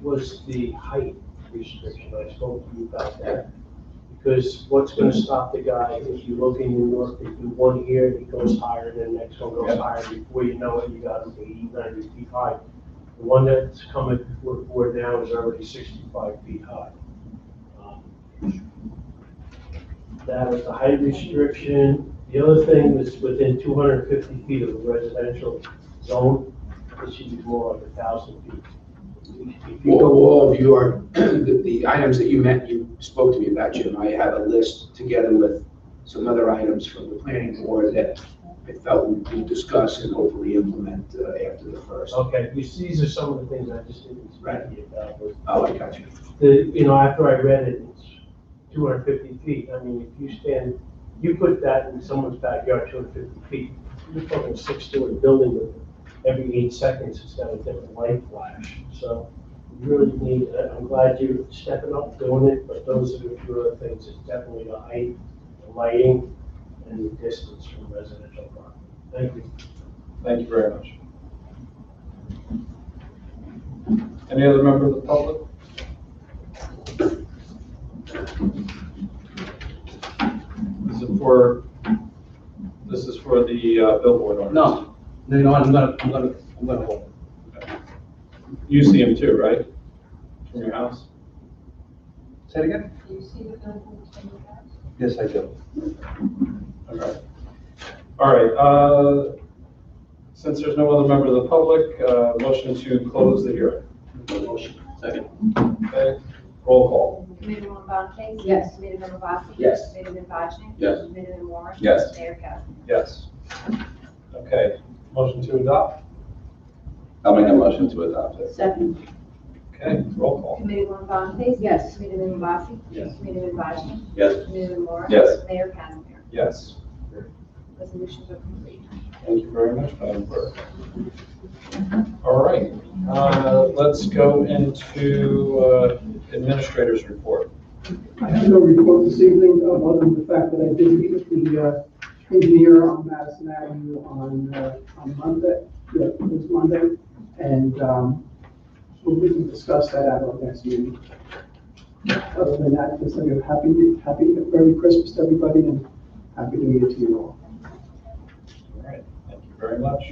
Was the height restriction, I spoke to you about that. Because what's gonna stop the guy, if you look in New York, if you one here, he goes higher, then the next one goes higher, before you know it, you got him 80, 90 feet high. The one that's coming before the board now is already 65 feet high. That was the height restriction. The other thing was within 250 feet of a residential zone, it should be more like 1,000 feet. If you go All of your, the items that you spoke to me about, Jim, I had a list together with some other items from the planning board that I felt we could discuss and hopefully implement after the first. Okay, these are some of the things I just didn't speak to you about. Was Oh, I got you. after I read it, it's 250 feet. I mean, if you stand, you put that in someone's backyard, 250 feet, you're talking a 6-story building with every 8 seconds, it's got a different light flash. So you really need, I'm glad you're stepping up doing it, but those are the two other things. It's definitely the height, the lighting, and the distance from residential property. Thank you. Thank you very much. Any other member of the public? This is for the billboard ordinance? No, I'm gonna hold. You see him too, right? From your house? Say it again? Do you see the buildings from your house? Yes, I do. Okay. All right, since there's no other member of the public, motion to close the hearing. Motion. Second. Okay, roll call. Committeewoman Bonte? Yes. Committeeman Vassie? Yes. Committeeman Bajnik? Yes. Committeeman Warren? Yes. Mayor Casper? Yes. Okay, motion to adopt. I'll make a motion to adopt it. Second. Okay, roll call. Committeewoman Bonte? Yes. Committeeman Vassie? Yes. Committeeman Bajnik? Yes. Committeeman Warren? Yes. Mayor Casper? Yes. Resolutions are complete. Thank you very much, Madam Clerk. All right, let's go into administrator's report. I have no report this evening, other than the fact that I did meet with the engineer on Madison Avenue on Monday, yeah, it was Monday, and we can discuss that at our next meeting. Other than that, just like a happy, Merry Christmas to everybody, and Happy New Year to you all. All right, thank you very much.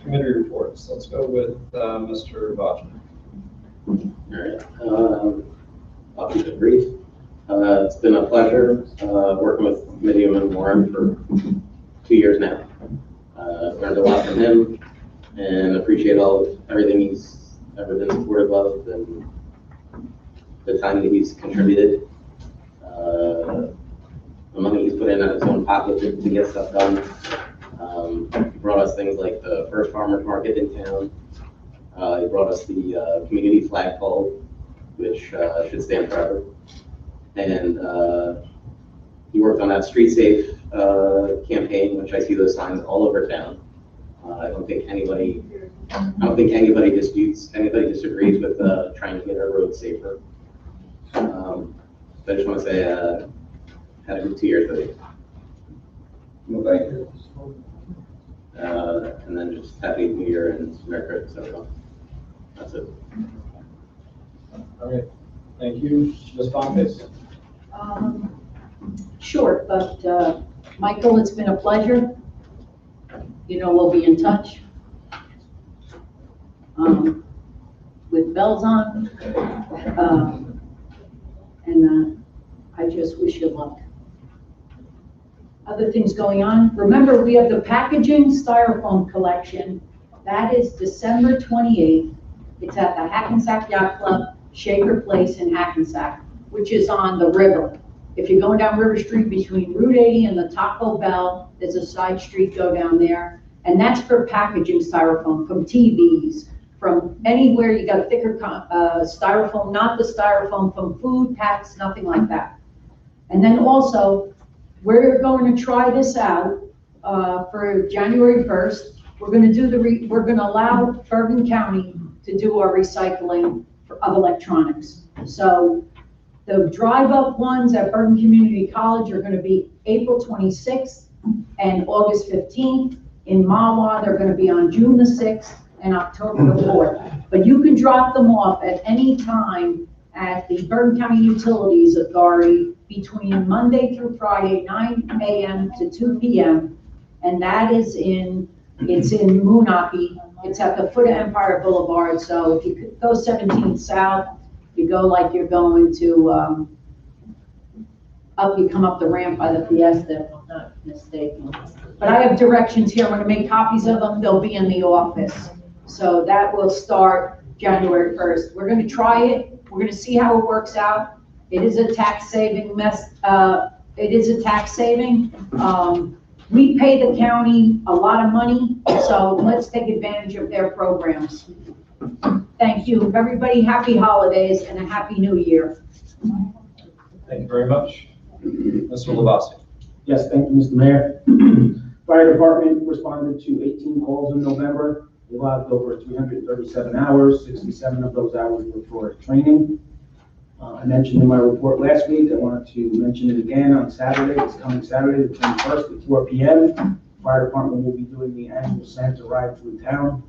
Committee reports. Let's go with Mr. Bajin. All right, I'll keep it brief. It's been a pleasure working with Committeeman Warren for 2 years now. Learned a lot from him and appreciate everything he's ever been supportive of and the time that he's contributed. The money he's put in out of his own pocket to get stuff done. He brought us things like the first farmer's market in town. He brought us the community flagpole, which should stand forever. And he worked on that street safe campaign, which I see those signs all over town. I don't think anybody disagrees with trying to get our roads safer. So I just want to say, had a good 2 years with you. Well, thank you. And then just happy New Year and Merry Christmas, everyone. That's it. All right. Thank you. Ms. Bonfils? Short, but Michael, it's been a pleasure. You know, we'll be in touch. With bells on. And I just wish you luck. Other things going on. Remember, we have the packaging styrofoam collection. That is December 28th. It's at the Hackensack Yacht Club, Shaker Place in Hackensack, which is on the river. If you're going down River Street between Route 80 and the Taco Bell, there's a side street go down there. And that's for packaging styrofoam, from TVs, from anywhere you got a thicker styrofoam, not the styrofoam from food packs, nothing like that. And then also, we're going to try this out for January 1st. We're going to we're going to allow Bergen County to do our recycling of electronics. So the drive-up ones at Bergen Community College are going to be April 26th and August 15th. In Mahwah, they're going to be on June the 6th and October the 4th. But you can drop them off at any time at the Bergen County Utilities Authority between Monday through Friday, 9 a.m. to 2 p.m. And that is it's in Moonachie. It's at the foot of Empire Boulevard. So if you could go 17th South, you go like you're going to, you come up the ramp by the Fiesta, if I'm not mistaken. But I have directions here. I'm going to make copies of them. They'll be in the office. So that will start January 1st. We're going to try it. We're going to see how it works out. It is a tax saving we pay the county a lot of money, so let's take advantage of their programs. Thank you. Everybody, happy holidays and a happy new year. Thank you very much. Mr. Lavasi? Yes, thank you, Mr. Mayor. Fire department responded to 18 calls in November. We logged over 337 hours. 67 of those hours were for training. I mentioned in my report last week, I wanted to mention it again on Saturday, this coming Saturday, the 21st at 4 p.m. Fire department will be doing the annual Santa ride through town.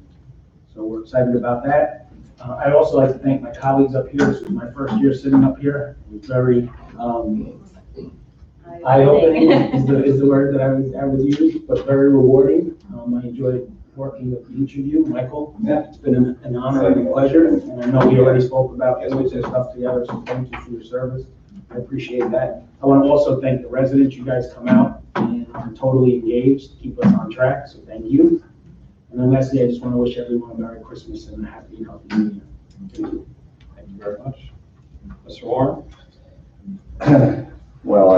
So we're excited about that. I'd also like to thank my colleagues up here. This was my first year sitting up here. It was very eye-opening is the word that I would use, but very rewarding. I enjoyed working with each of you. Michael, it's been an honor and a pleasure, and I know we already spoke about doing this stuff together, so thank you for your service. I appreciate that. I want to also thank the residents. You guys come out and are totally engaged to keep us on track, so thank you. And then lastly, I just want to wish everyone a Merry Christmas and a happy and healthy New Year. Thank you. Thank you very much. Mr. Warren? Well,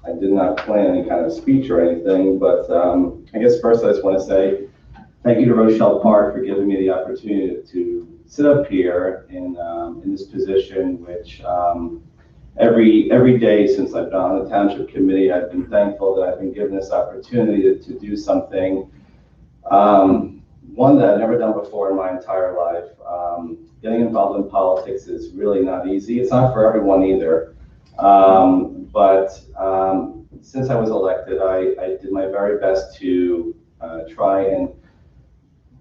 I did not plan any kind of speech or anything, but I guess first I just want to say thank you to Rochelle Park for giving me the opportunity to sit up here in this position, which every day since I've been on the Township Committee, I've been thankful that I've been given this opportunity to do something, one that I've never done before in my entire life. Getting involved in politics is really not easy. It's not for everyone either. But since I was elected, I did my very best to try and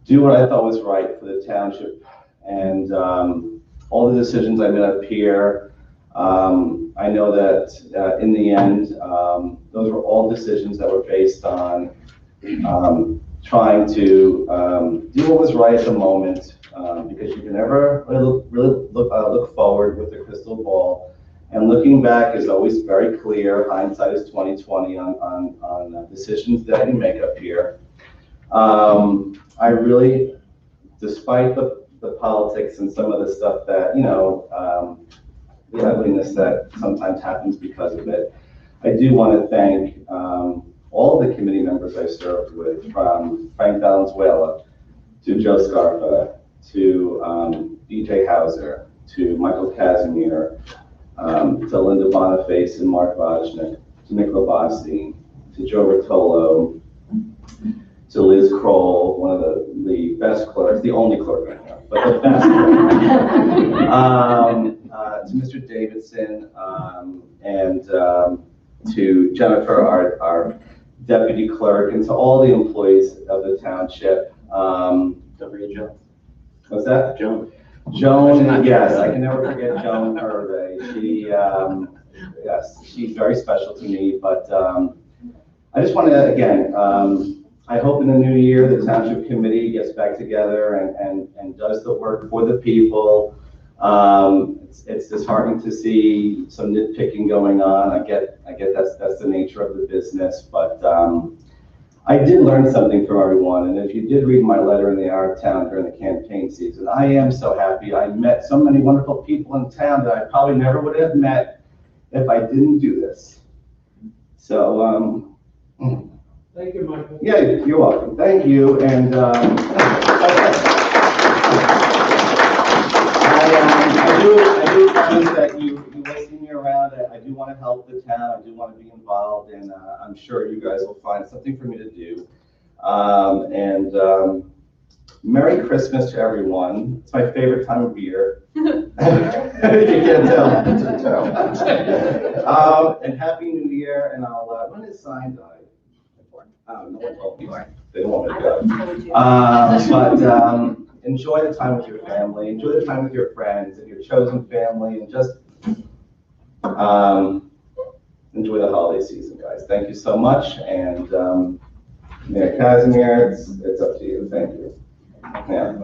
do what I thought was right for the township. And all the decisions I made up here, I know that in the end, those were all decisions that were based on trying to do what was right at the moment, because you can never really look forward with a crystal ball. And looking back is always very clear. Hindsight is 20/20 on decisions that you make up here. I really, despite the politics and some of the stuff that, the ugliness that sometimes happens because of it, I do want to thank all the committee members I served with, from Frank Valenzuela to Joe Scarpa to DJ Hauser to Michael Casimir, to Linda Boniface and Mark Vajnik, to Nick Labasi, to Joe Rotolo, to Liz Kroll, one of the best clerks, the only clerk right now, but the best clerk. To Mr. Davidson, and to Jennifer, our deputy clerk, and to all the employees of the township. Don't forget Joan. What's that? Joan. Joan, yes, I can never forget Joan Hervey. She, yes, she's very special to me, but I just want to, again, I hope in the new year, the township committee gets back together and does the work for the people. It's disheartening to see some nitpicking going on. I get that's the nature of the business, but I did learn something from everyone. And if you did read my letter in the Hour of Town during the campaign season, I am so happy. I met so many wonderful people in town that I probably never would have met if I didn't do this. So, Thank you, Michael. yeah, you're welcome. Thank you. And I do promise that you will see me around. I do want to help the town. I do want to be involved, and I'm sure you guys will find something for me to do. Merry Christmas to everyone. It's my favorite time of year. You can't tell. And Happy New Year. And I'll, when is sign die? No one told me. They don't want me to go. Enjoy the time with your family, enjoy the time with your friends and your chosen family, and just enjoy the holiday season, guys. Thank you so much, and Mayor Casimir, it's up to you. Thank you. Yeah.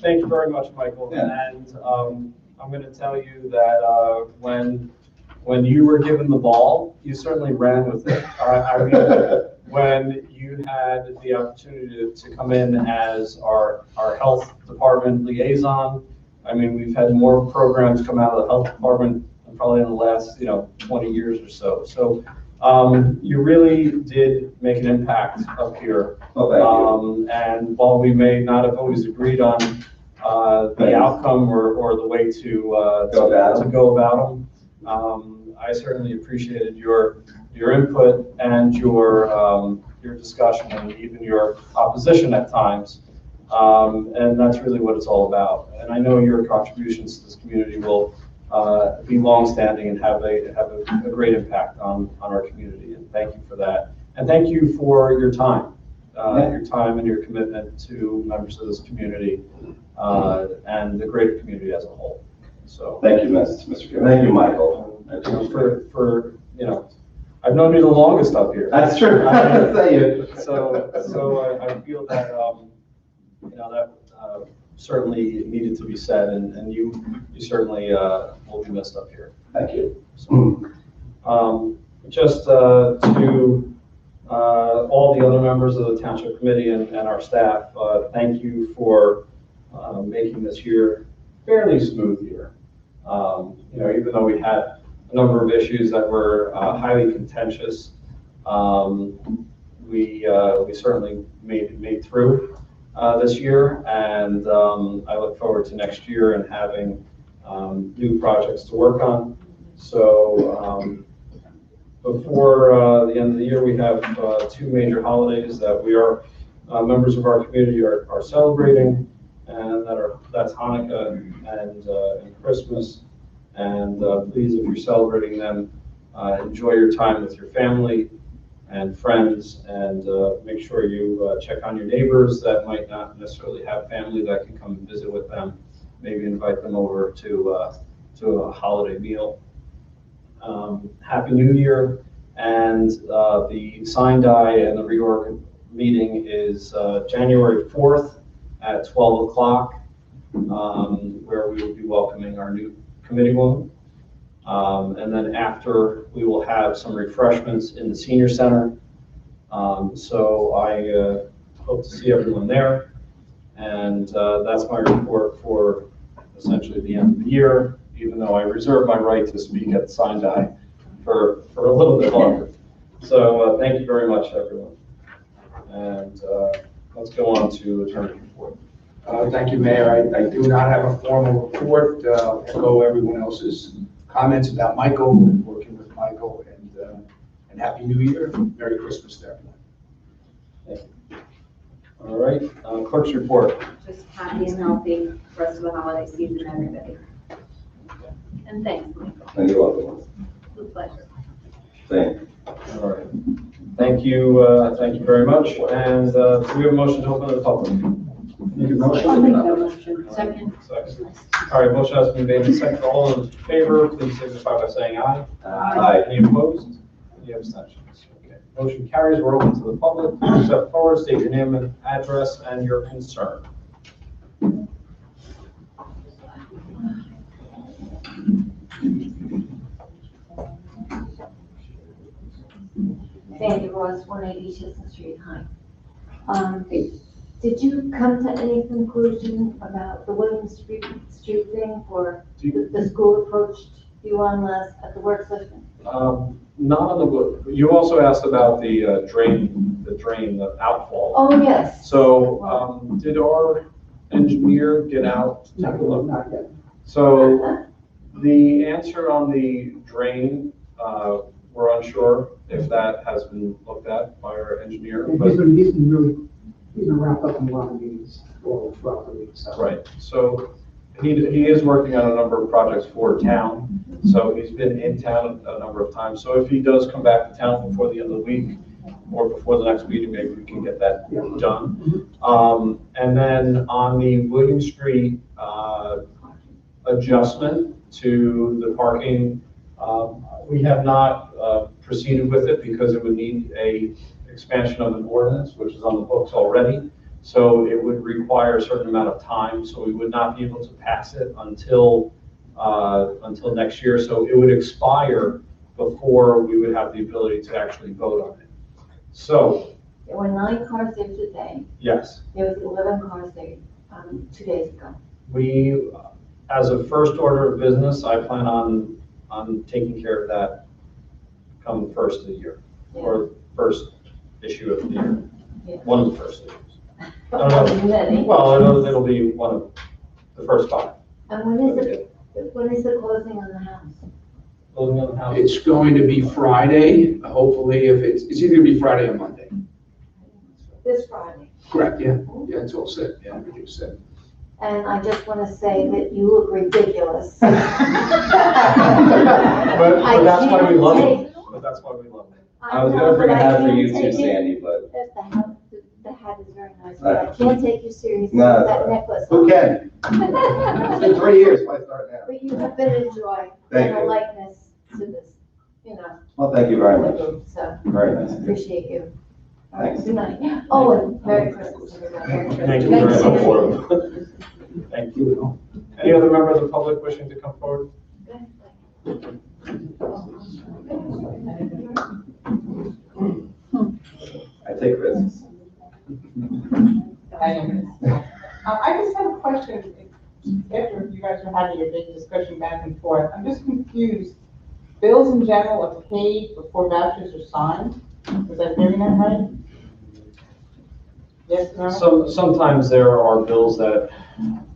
Thank you very much, Michael. Yeah. And I'm going to tell you that when you were given the ball, you certainly ran with it. I mean, when you had the opportunity to come in as our health department liaison, I mean, we've had more programs come out of the health department than probably in the last 20 years or so. So you really did make an impact up here. Well, thank you. And while we may not have always agreed on the outcome or the way to go about them, I certainly appreciated your input and your discussion and even your opposition at times. And that's really what it's all about. And I know your contributions to this community will be longstanding and have a great impact on our community. And thank you for that. And thank you for your time and your commitment to members of this community and the greater community as a whole. So thank you, Mr. Chairman. Thank you, Michael. For I've known you the longest up here. That's true. So I feel that that certainly needed to be said, and you certainly will be missed up here. Thank you. So, just to all the other members of the Township Committee and our staff, thank you for making this year fairly smooth year. Even though we had a number of issues that were highly contentious, we certainly made through this year, and I look forward to next year and having new projects to work on. So before the end of the year, we have two major holidays that we are members of our community are celebrating, and that's Hanukkah and Christmas. And please, if you're celebrating them, enjoy your time with your family and friends, and make sure you check on your neighbors that might not necessarily have family that can come and visit with them. Maybe invite them over to a holiday meal. Happy New Year. And the sign die and the reorg meeting is January 4th at 12 o'clock, where we will be welcoming our new committee woman. And then after, we will have some refreshments in the senior center. So I hope to see everyone there. And that's my report for essentially the end of the year, even though I reserve my right to speak at the sign die for a little bit longer. So thank you very much, everyone. And let's go on to attorney report. Thank you, Mayor. I do not have a formal report. Echo everyone else's comments about Michael, working with Michael, and Happy New Year. Merry Christmas to everyone. All right, clerk's report. Just happy and healthy rest of the holiday season, everybody. And thanks, Michael. And you're welcome. It's a pleasure. Thank you. All right. Thank you very much. And do we have a motion to open to the public? Make a motion? I'll make that motion. Second. Second. All right, motion has been made and seconded. All in favor, please signify by saying aye. Aye. Any opposed? Any abstentions? Okay. Motion carries. We're open to the public. Please step forward, state your name and address and your concern. Sandy Ross, 180 Chisholm Street, High. Did you come to any conclusion about the William Street thing for the school approached you on at the work session? Not on the wood. You also asked about the drain, the outfall. Oh, yes. So, did our engineer get out to take a look? Not yet. So, the answer on the drain, we're unsure if that has been looked at by our engineer. And But he's been wrapped up in a lot of meetings all throughout the week, so. right, so he is working on a number of projects for town. So he's been in town a number of times. So if he does come back to town before the end of the week or before the next meeting, maybe we can get that done. And then on the William Street adjustment to the parking, we have not proceeded with it because it would need a expansion of an ordinance, which is on the books already. So it would require a certain amount of time, so we would not be able to pass it until next year. So it would expire before we would have the ability to actually vote on it. So, There were 9 cars there today. yes, There was 11 cars there 2 days ago. we, as a first order of business, I plan on taking care of that come the first of the year, or first issue of the year, Yeah. one of the first issues. But not many. Well, it'll be one of the first 5. And when is the closing on the house? Building on the house. It's going to be Friday, hopefully, if it's either gonna be Friday or Monday. This Friday. Correct, yeah. Yeah, it's all set. Yeah, everything's set. And I just want to say that you look ridiculous. But that's why we love it. But that's why we love it. I was gonna bring a hat for you too, Sandy, but The hat is very nice, but I can't take you seriously No, with that necklace. who can? It's been 3 years, why start now? But you have been a joy Thank and a you. likeness to this, Well, thank you very much. So, Very nice. appreciate you. All right, Thanks. good night. Oh, and Merry Christmas, everybody. Thank you very much. Thank you. Any other member of the public wishing to come forward? I take risks. I just have a question. After you guys were having your big discussion back and forth, I'm just confused. Bills in general are paid before vouchers are signed? Was I hearing that right? Yes, no? Sometimes there are bills that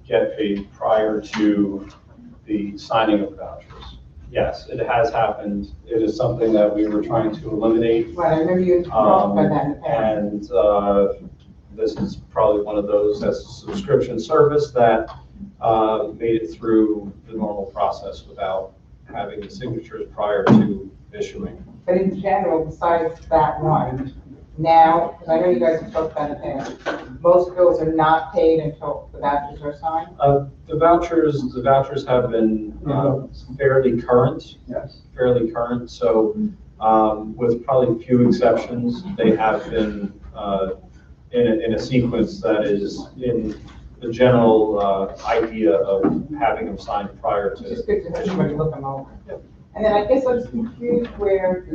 get paid prior to the signing of vouchers. Yes, it has happened. It is something that we were trying to eliminate. Right, I remember you talked about that in the past. And this is probably one of those as a subscription service that made it through the normal process without having the signatures prior to issuing. But in general, besides that one, now, because I know you guys have talked about it in the past, most bills are not paid until the vouchers are signed? The vouchers have been fairly current. Yes. Fairly current, so with probably few exceptions, they have been in a sequence that is in the general idea of having them signed prior It's to. just good to have somebody look them over. And then I guess I was confused where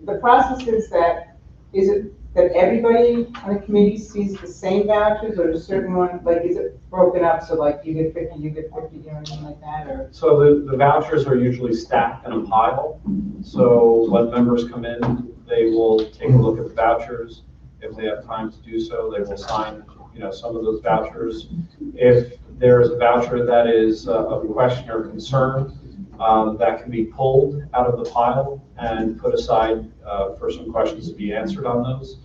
the process is that, is it that everybody on the committee sees the same vouchers, or does certain one, like, is it broken up, so like you get 50, you get 50, you know, anything like that, or? So the vouchers are usually stacked in a pile. So when members come in, they will take a look at the vouchers. If they have time to do so, they will sign, some of those vouchers. If there is a voucher that is of question or concern, that can be pulled out of the pile and put aside for some questions to be answered on those.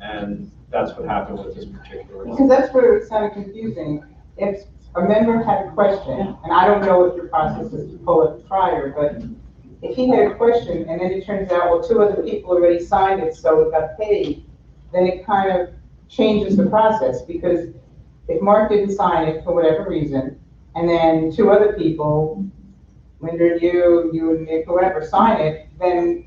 And that's what happened with this particular one. Because that's where it sounded confusing. If a member had a question, and I don't know what your process is to pull it prior, but if he had a question and then it turns out, well, 2 other people already signed it, so it got paid, then it kind of changes the process, because if Mark didn't sign it for whatever reason, and then 2 other people, Linda, you and Nick, whoever, sign it, then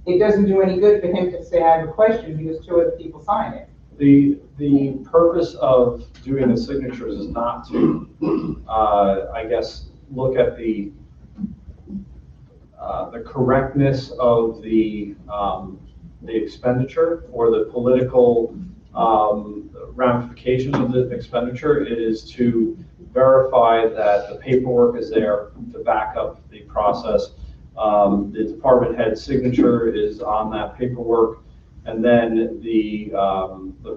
it doesn't do any good for him to say, I have a question, because 2 other people sign it. The purpose of doing the signatures is not to, I guess, look at the correctness of the expenditure or the political ramifications of the expenditure. It is to verify that the paperwork is there to back up the process. The department head signature is on that paperwork, and then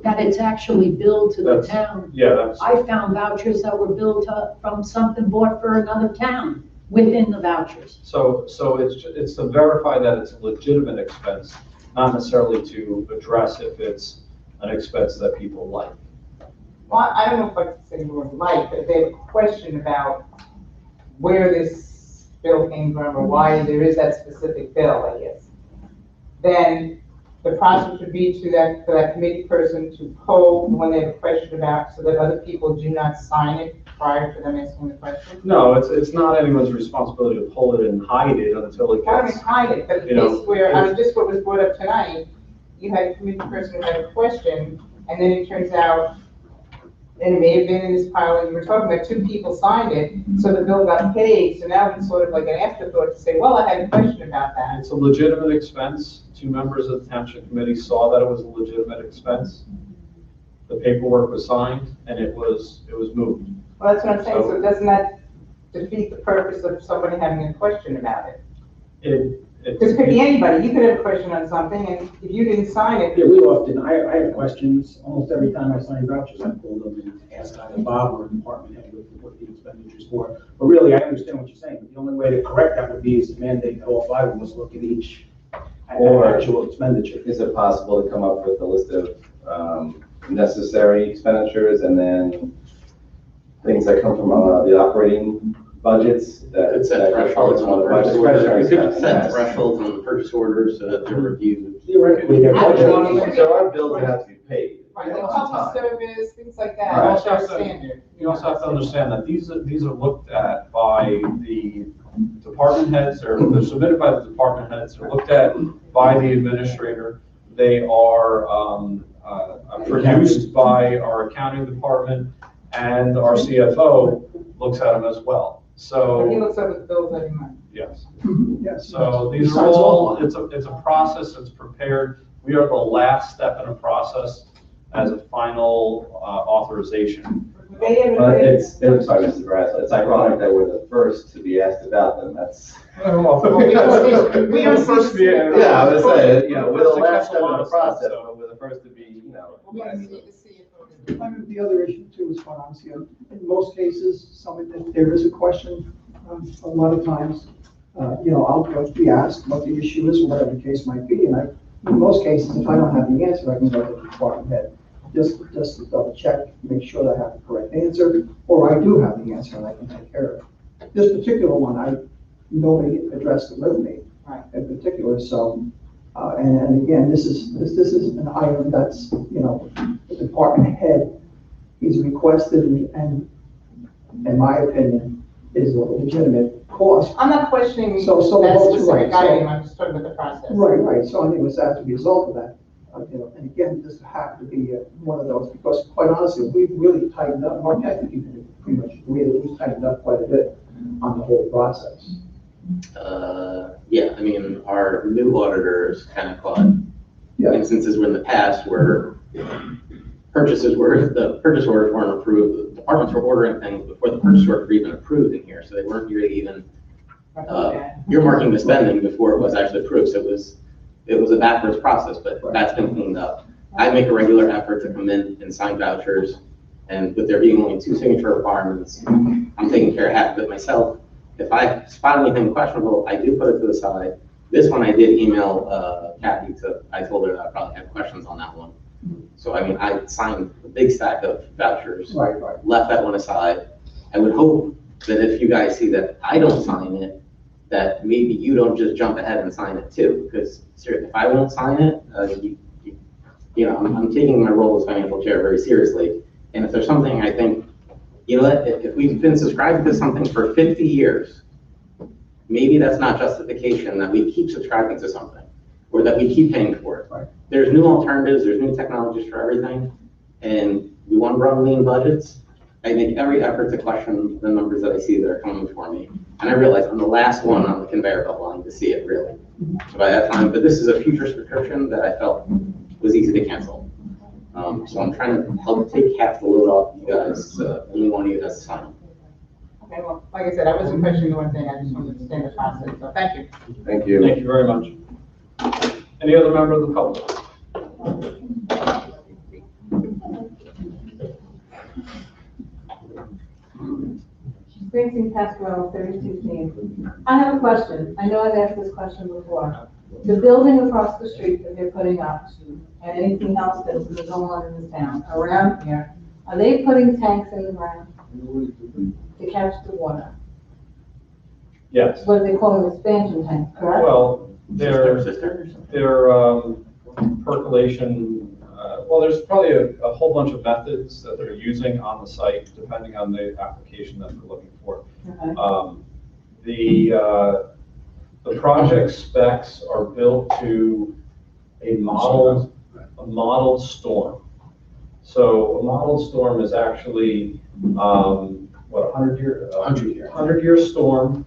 That it's actually billed to the town. Yeah, that's. I found vouchers that were billed from something bought for another town within the vouchers. So it's to verify that it's a legitimate expense, not necessarily to address if it's an expense that people like. Well, I don't know if I can say the word like, but if they have a question about where this bill came from or why there is that specific bill, I guess, then the process would be for that committee person to poll when they have a question about, so that other people do not sign it prior to them asking the question. No, it's not anyone's responsibility to pull it and hide it until it I don't gets. mean hide it, but the You know, case where, I mean, just what was brought up tonight, you had a committee person who had a question, and then it turns out, and it may have been in this pile, and you were talking about 2 people signed it, so the bill got paid, so now it's sort of like an afterthought to say, well, I had a question about that. It's a legitimate expense. 2 members of the township committee saw that it was a legitimate expense. The paperwork was signed and it was moved. Well, that's what I'm saying, so doesn't that defeat the purpose of somebody having a question about it? Because it could be anybody, you could have a question on something, and if you didn't sign it. Yeah, we often, I have questions, almost every time I sign vouchers, I pull them and ask either Bob or department head what the expenditure's for. But really, I understand what you're saying, but the only way to correct that would be is to mandate that all 5 of us look at each actual expenditure. Is it possible to come up with a list of necessary expenditures and then things that come from the operating budgets that Could set thresholds on the purchase Discretionary orders. You could expense, set yes. thresholds on the purchase orders to review. Theoretically, they're There are bills that have to be paid. Right, like public service, things like that, Right. all are standard. You also have to understand that these are looked at by the department heads, or they're submitted by the department heads, they're looked at by the administrator. They are produced by our accounting department, and our CFO looks at them as well. He So, looks over the bills every month. yes. Yes. So these are Besides all, it's a process that's prepared. We are the last step in a process as a final authorization. They ever But did- I'm sorry, Mr. Brazel, it's ironic that we're the first to be asked about them, that's. We don't see the- Yeah, I was saying, we're the First to last catch a step in lot the of stuff, process, so- but we're the first to be, We're gonna need to see it. I mean, the other issue too is quite honestly, in most cases, if there is a question, a lot of times, I'll be asked what the issue is, or whatever the case might be, and in most cases, if I don't have the answer, I can go to the department head, just to double check, make sure that I have the correct answer, or I do have the answer and I can take care of it. This particular one, nobody addressed it with me Right. in particular, so, And again, this is an item that's, the department head is requested and, in my opinion, is a legitimate cost. I'm not questioning So that right, specific so- item, I'm just talking about the process. Right, so I think it was as a result of that, and again, this happened to be one of those, because quite honestly, we've really tightened up, Mark, I think you can pretty much agree that we've tightened up quite a bit on the whole process. Yeah, I mean, our new auditors kind of caught Yeah, instances where in the past where the purchase orders weren't approved, the departments were ordering things before the purchase order were even approved in here, so they weren't really even earmarking the spending before it was actually approved, so it was a backwards process, but that's been cleaned up. I make a regular effort to come in and sign vouchers, and with there being only 2 signature requirements, I'm taking care of half of it myself. If I spot anything questionable, I do put it to the side. This one I did email Kathy I told her that I probably had questions on that one. So, I mean, I signed a big stack of vouchers, right. left that one aside. I would hope that if you guys see that I don't sign it, that maybe you don't just jump ahead and sign it too, because seriously, if I won't sign it, I'm taking my role as financial chair very seriously. And if there's something I think, if we've been subscribing to something for 50 years, maybe that's not justification that we keep subscribing to something or that we keep paying for it. Right. There's new alternatives, there's new technologies for everything, and we want to run lean budgets. I make every effort to question the numbers that I see that are coming for me. And I realize I'm the last one on the conveyor belt line to see it really. So by that time, but this is a future subscription that I felt was easy to cancel. So I'm trying to help take half the load off you guys, only one of you has to sign. Okay, well, like I said, I wasn't questioning one thing, I just wanted to understand the process, so thank you. Thank you. Thank you very much. Any other member of the public? Gracie Pasquale, 32 I have a question. I know I've asked this question before. The building across the street that they're putting up, and anything else that's going on in this town, around here, are they putting tanks in the ground to catch the water? Yes. What do they call them, expansion tanks, correct? Well, their percolation, well, there's probably a whole bunch of methods that they're using on the site, depending on the application that they're looking for. Okay. The project specs are built to a modeled storm. So a modeled storm is actually, 100-year storm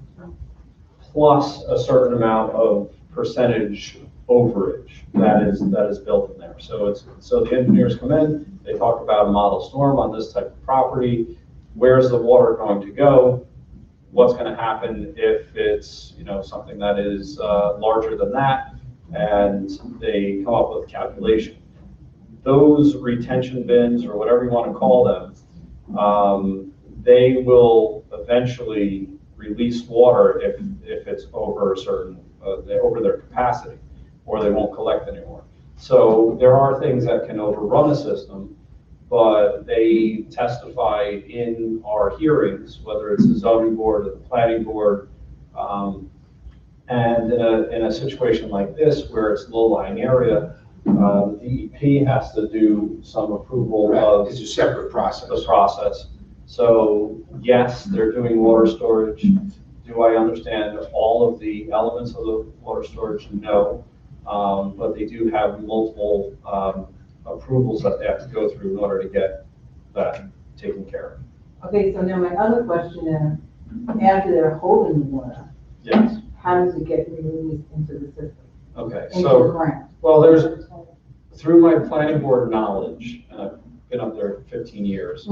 plus a certain amount of percentage overage that is built in there. So the engineers come in, they talk about a model storm on this type of property. Where's the water going to go? What's going to happen if it's something that is larger than that? And they come up with a calculation. Those retention bins, or whatever you want to call them, they will eventually release water if it's over a certain over their capacity, or they won't collect anymore. So there are things that can overrun the system, but they testify in our hearings, whether it's the zoning board or the planning board, and in a situation like this where it's low-lying area, the DEP has to do some approval of It's a separate process. the process. So yes, they're doing water storage. Do I understand all of the elements of the water storage? No. But they do have multiple approvals that they have to go through in order to get that taken care of. Okay, so now my other question is, after they're holding the water, Yes. how does it get released into the system? Okay. Into the So, ground? well, there's, through my planning board knowledge, and I've been up there for 15 years,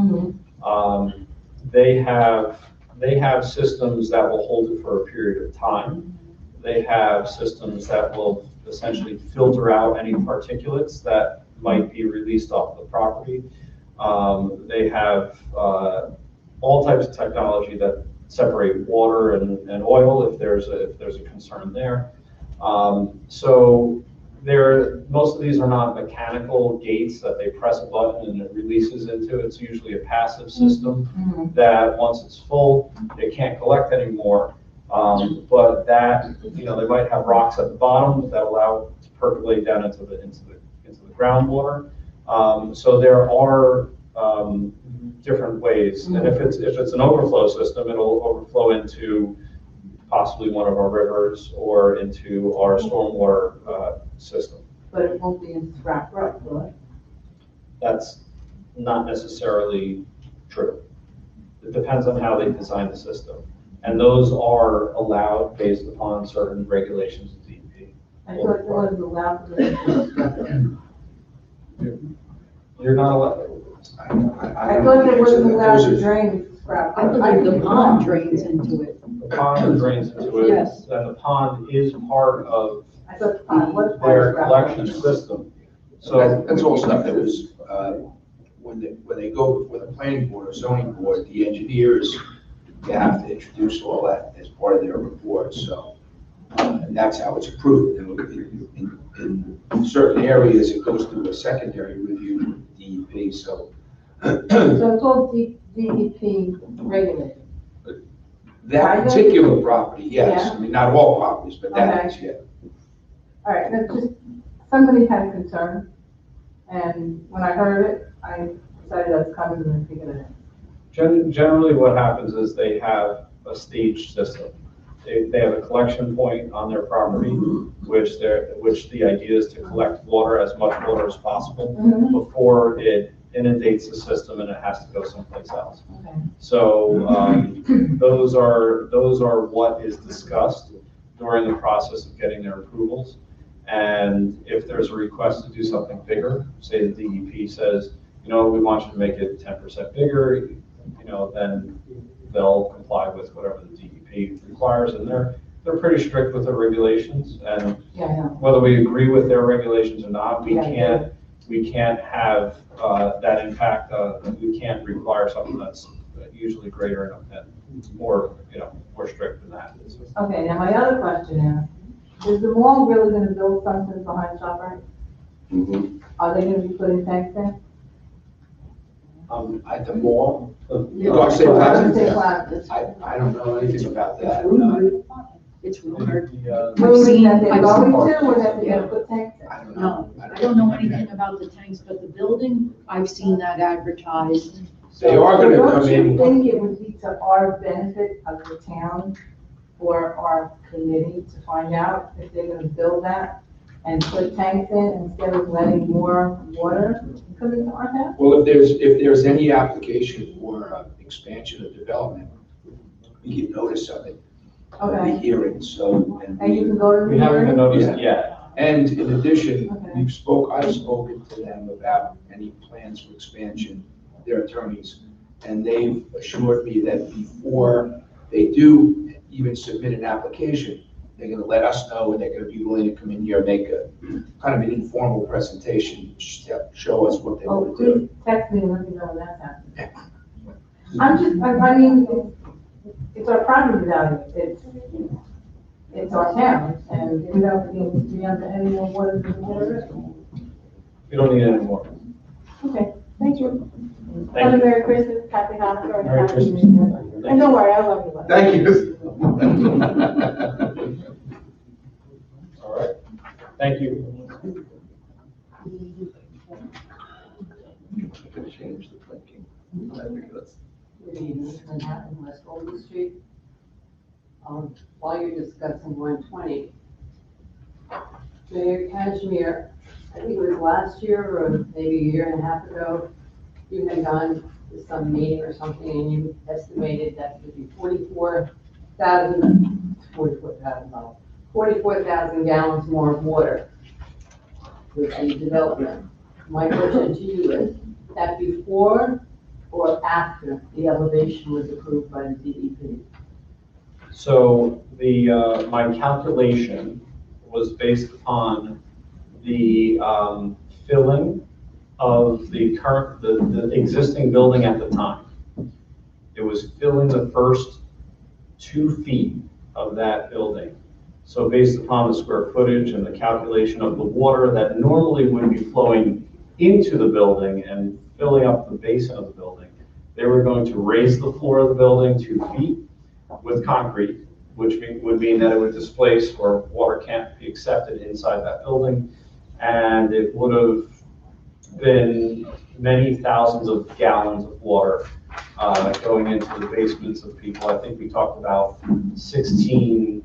they have systems that will hold it for a period of time. They have systems that will essentially filter out any particulates that might be released off the property. They have all types of technology that separate water and oil if there's a concern there. So most of these are not mechanical gates that they press a button and it releases into. It's usually a passive system that once it's full, it can't collect anymore. But that, they might have rocks at the bottom that allow it to percolate down into the groundwater. So there are different ways, and if it's an overflow system, it'll overflow into possibly one of our rivers or into our stormwater system. But it won't be in Scrap Brook, will it? That's not necessarily true. It depends on how they design the system. And those are allowed based upon certain regulations of DEP. I thought it wasn't allowed to. You're not allowed. I thought it wasn't allowed to drain Scrap I Brook. believe the pond drains into it. The pond drains into it. Yes. And the pond is part of I thought the pond was part their of Scrap Brook. collection system. So So that's all stuff that was, when they go before the planning board or zoning board, the engineers, they have to introduce all that as part of their report, so. And that's how it's approved. In certain areas, it goes through a secondary review with DEP, so. So it's all DEP regulated. That particular property, yes, I mean, not all properties, but that is, yeah. All right, that's just, somebody had a concern, and when I heard it, I decided I was coming and thinking of it. generally what happens is they have a staged system. They have a collection point on their property, which the idea is to collect water, as much water as possible, before it inundates the system and it has to go someplace else. Okay. So those are what is discussed during the process of getting their approvals. And if there's a request to do something bigger, say the DEP says, we want you to make it 10% bigger, then they'll comply with whatever the DEP requires, and they're pretty strict with their regulations. And whether we agree with their regulations or not, we can't have that impact. We can't require something that's usually greater and more strict than that. Okay, now my other question is the mall really gonna build something behind ShopRite? Are they gonna be putting tanks in? At the mall, Yeah. St. Plaza? St. Plaza. I don't know anything about that. No. It's rumored. Rumors that they're going to, or that they're gonna put tanks in? I don't know. No, I don't know anything about the tanks, but the building, I've seen that advertised. They are gonna come Don't you in. think it would be to our benefit of the town for our committee to find out if they're gonna build that and put tanks in instead of letting more water come into our town? Well, if there's any application for expansion or development, we get notice of it. Of the Okay, hearing, so. and you can go to the We haven't been hearing? noticed yet. And in addition, Okay. I've spoken to them about any plans for expansion, their attorneys, and they've assured me that before they do even submit an application, they're gonna let us know, and they're gonna be willing to come in here and make a kind of an informal presentation, show us what they Oh, want to do. please text me and let me know when that's happening. I mean, it's our property value, it's our town, and we don't need to be under any more water than the water is. We don't need any more. Okay, thank you. Thank Have a you. Merry Christmas, Happy Hanukkah, and Merry Happy Christmas. New Year. And don't worry, I love you. Thank you. All right. Thank you. Could change the thinking. Good evening, Manhattan, West Golden Street. While you're discussing 120, Mayor Kashmir, I think it was last year or maybe a year and a half ago, you had gone to some meeting or something and you estimated that it would be 44,000 gallons more of water with the development. My question to you is, that before or after the elevation was approved by the DEP? So my calculation was based upon the filling of the existing building at the time. It was filling the first 2 feet of that building. So based upon the square footage and the calculation of the water that normally would be flowing into the building and filling up the basin of the building, they were going to raise the floor of the building 2 feet with concrete, would mean that it would displace or water can't be accepted inside that building. And it would have been many thousands of gallons of water going into the basements of people. I think we talked about 16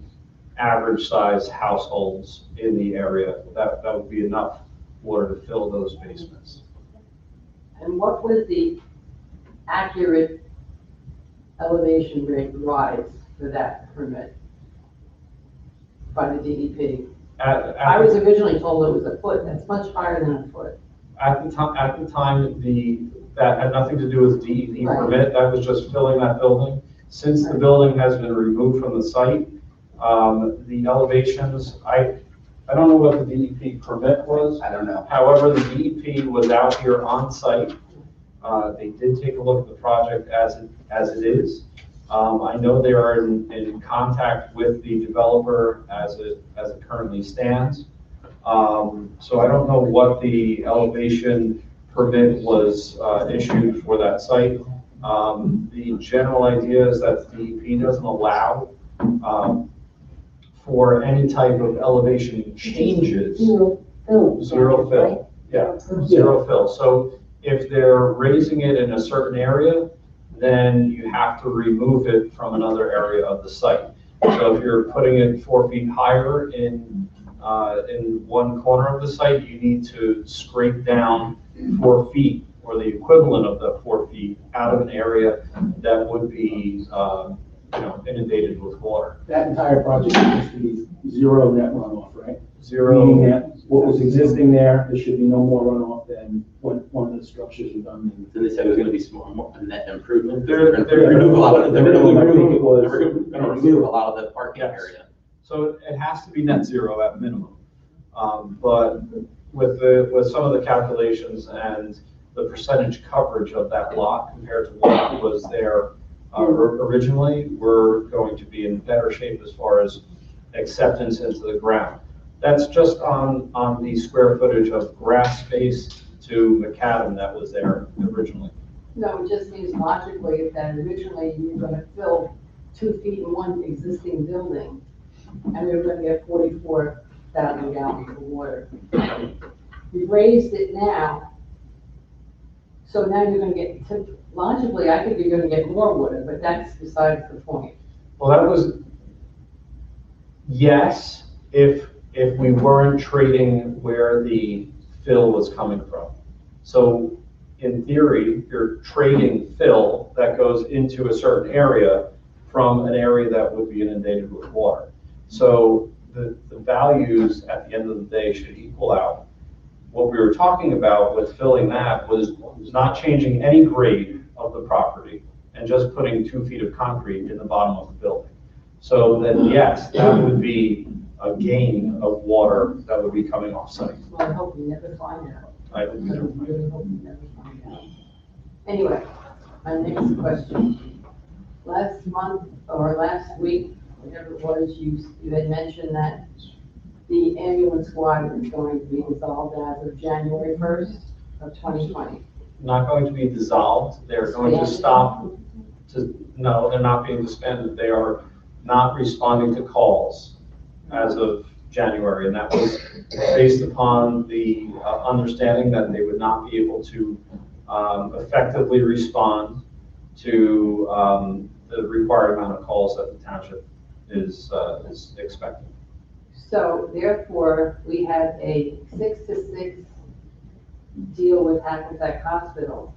average size households in the area. That would be enough water to fill those basements. And what was the accurate elevation rate rise for that permit by the DEP? I was originally told it was a foot. That's much higher than a foot. At the time, that had nothing to do with DEP permit. That was just filling that building. Since the building has been removed from the site, the elevations, I don't know what the DEP permit was. I don't know. However, the DEP was out here on site. They did take a look at the project as it is. I know they are in contact with the developer as it currently stands. So I don't know what the elevation permit was issued for that site. The general idea is that the DEP doesn't allow for any type of elevation changes. Zero fill. Zero fill, yeah, zero fill. So if they're raising it in a certain area, then you have to remove it from another area of the site. So if you're putting it 4 feet higher in one corner of the site, you need to scrape down 4 feet or the equivalent of the 4 feet out of an area that would be inundated with water. That entire project is to be zero net runoff, right? Zero. Meaning that what was existing there should be no more runoff than when one of the structures was done. Did they say it was going to be more a net improvement? They're going to remove a lot of I think it was- remove a lot of the parking Yes. area. So it has to be net zero at minimum. But with some of the calculations and the percentage coverage of that lot compared to what was there originally, we're going to be in better shape as far as acceptance into the ground. That's just on the square footage of grass space to macadam that was there originally. No, it just means logically, if that originally you were gonna fill 2 feet in one existing building, and we were gonna get 44,000 gallons of water. We raised it now, so now you're gonna get, logically, I think you're gonna get more water, but that's besides the point. Well, that was, yes, if we weren't trading where the fill was coming from. So in theory, you're trading fill that goes into a certain area from an area that would be inundated with water. So the values at the end of the day should equal out. What we were talking about with filling that was not changing any grade of the property and just putting 2 feet of concrete in the bottom of the building. So then, yes, that would be a gain of water that would be coming off site. Well, I hope we never find out. I I really hope we never find out. Anyway, my next question. Last month or last week, whatever it was, you had mentioned that the ambulance squad is going to be dissolved as of January 1st of 2020. Not going to be dissolved. They're going to stop no, they're not being disbanded. They are not responding to calls as of January. And that was based upon the understanding that they would not be able to effectively respond to the required amount of calls that the township is expecting. So therefore, we had a 6 to 6 deal with Hackensack Hospital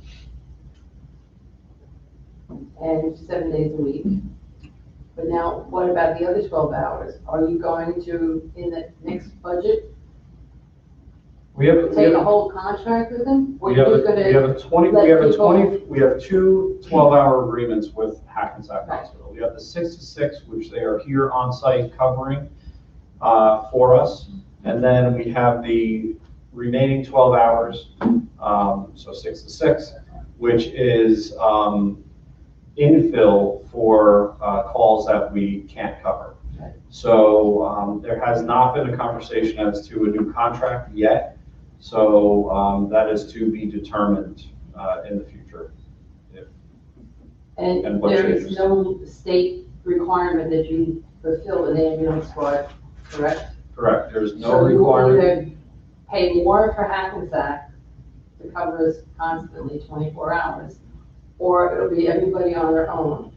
and 7 days a week. But now, what about the other 12 hours? Are you going to, in the next budget, take a whole contract with them? Or We have you're gonna we have two 12-hour agreements with Hackensack Hospital. We have the 6 to 6, which they are here on site covering for us. And then we have the remaining 12 hours, so 6 to 6, which is infill for calls that we can't cover. So there has not been a conversation as to a new contract yet. So that is to be determined in the future. And what there is changes. no state requirement that you fulfill an ambulance squad, correct? Correct, there's no So you will requirement. either pay more for Hackensack to cover us constantly 24 hours, or it'll be everybody on their own.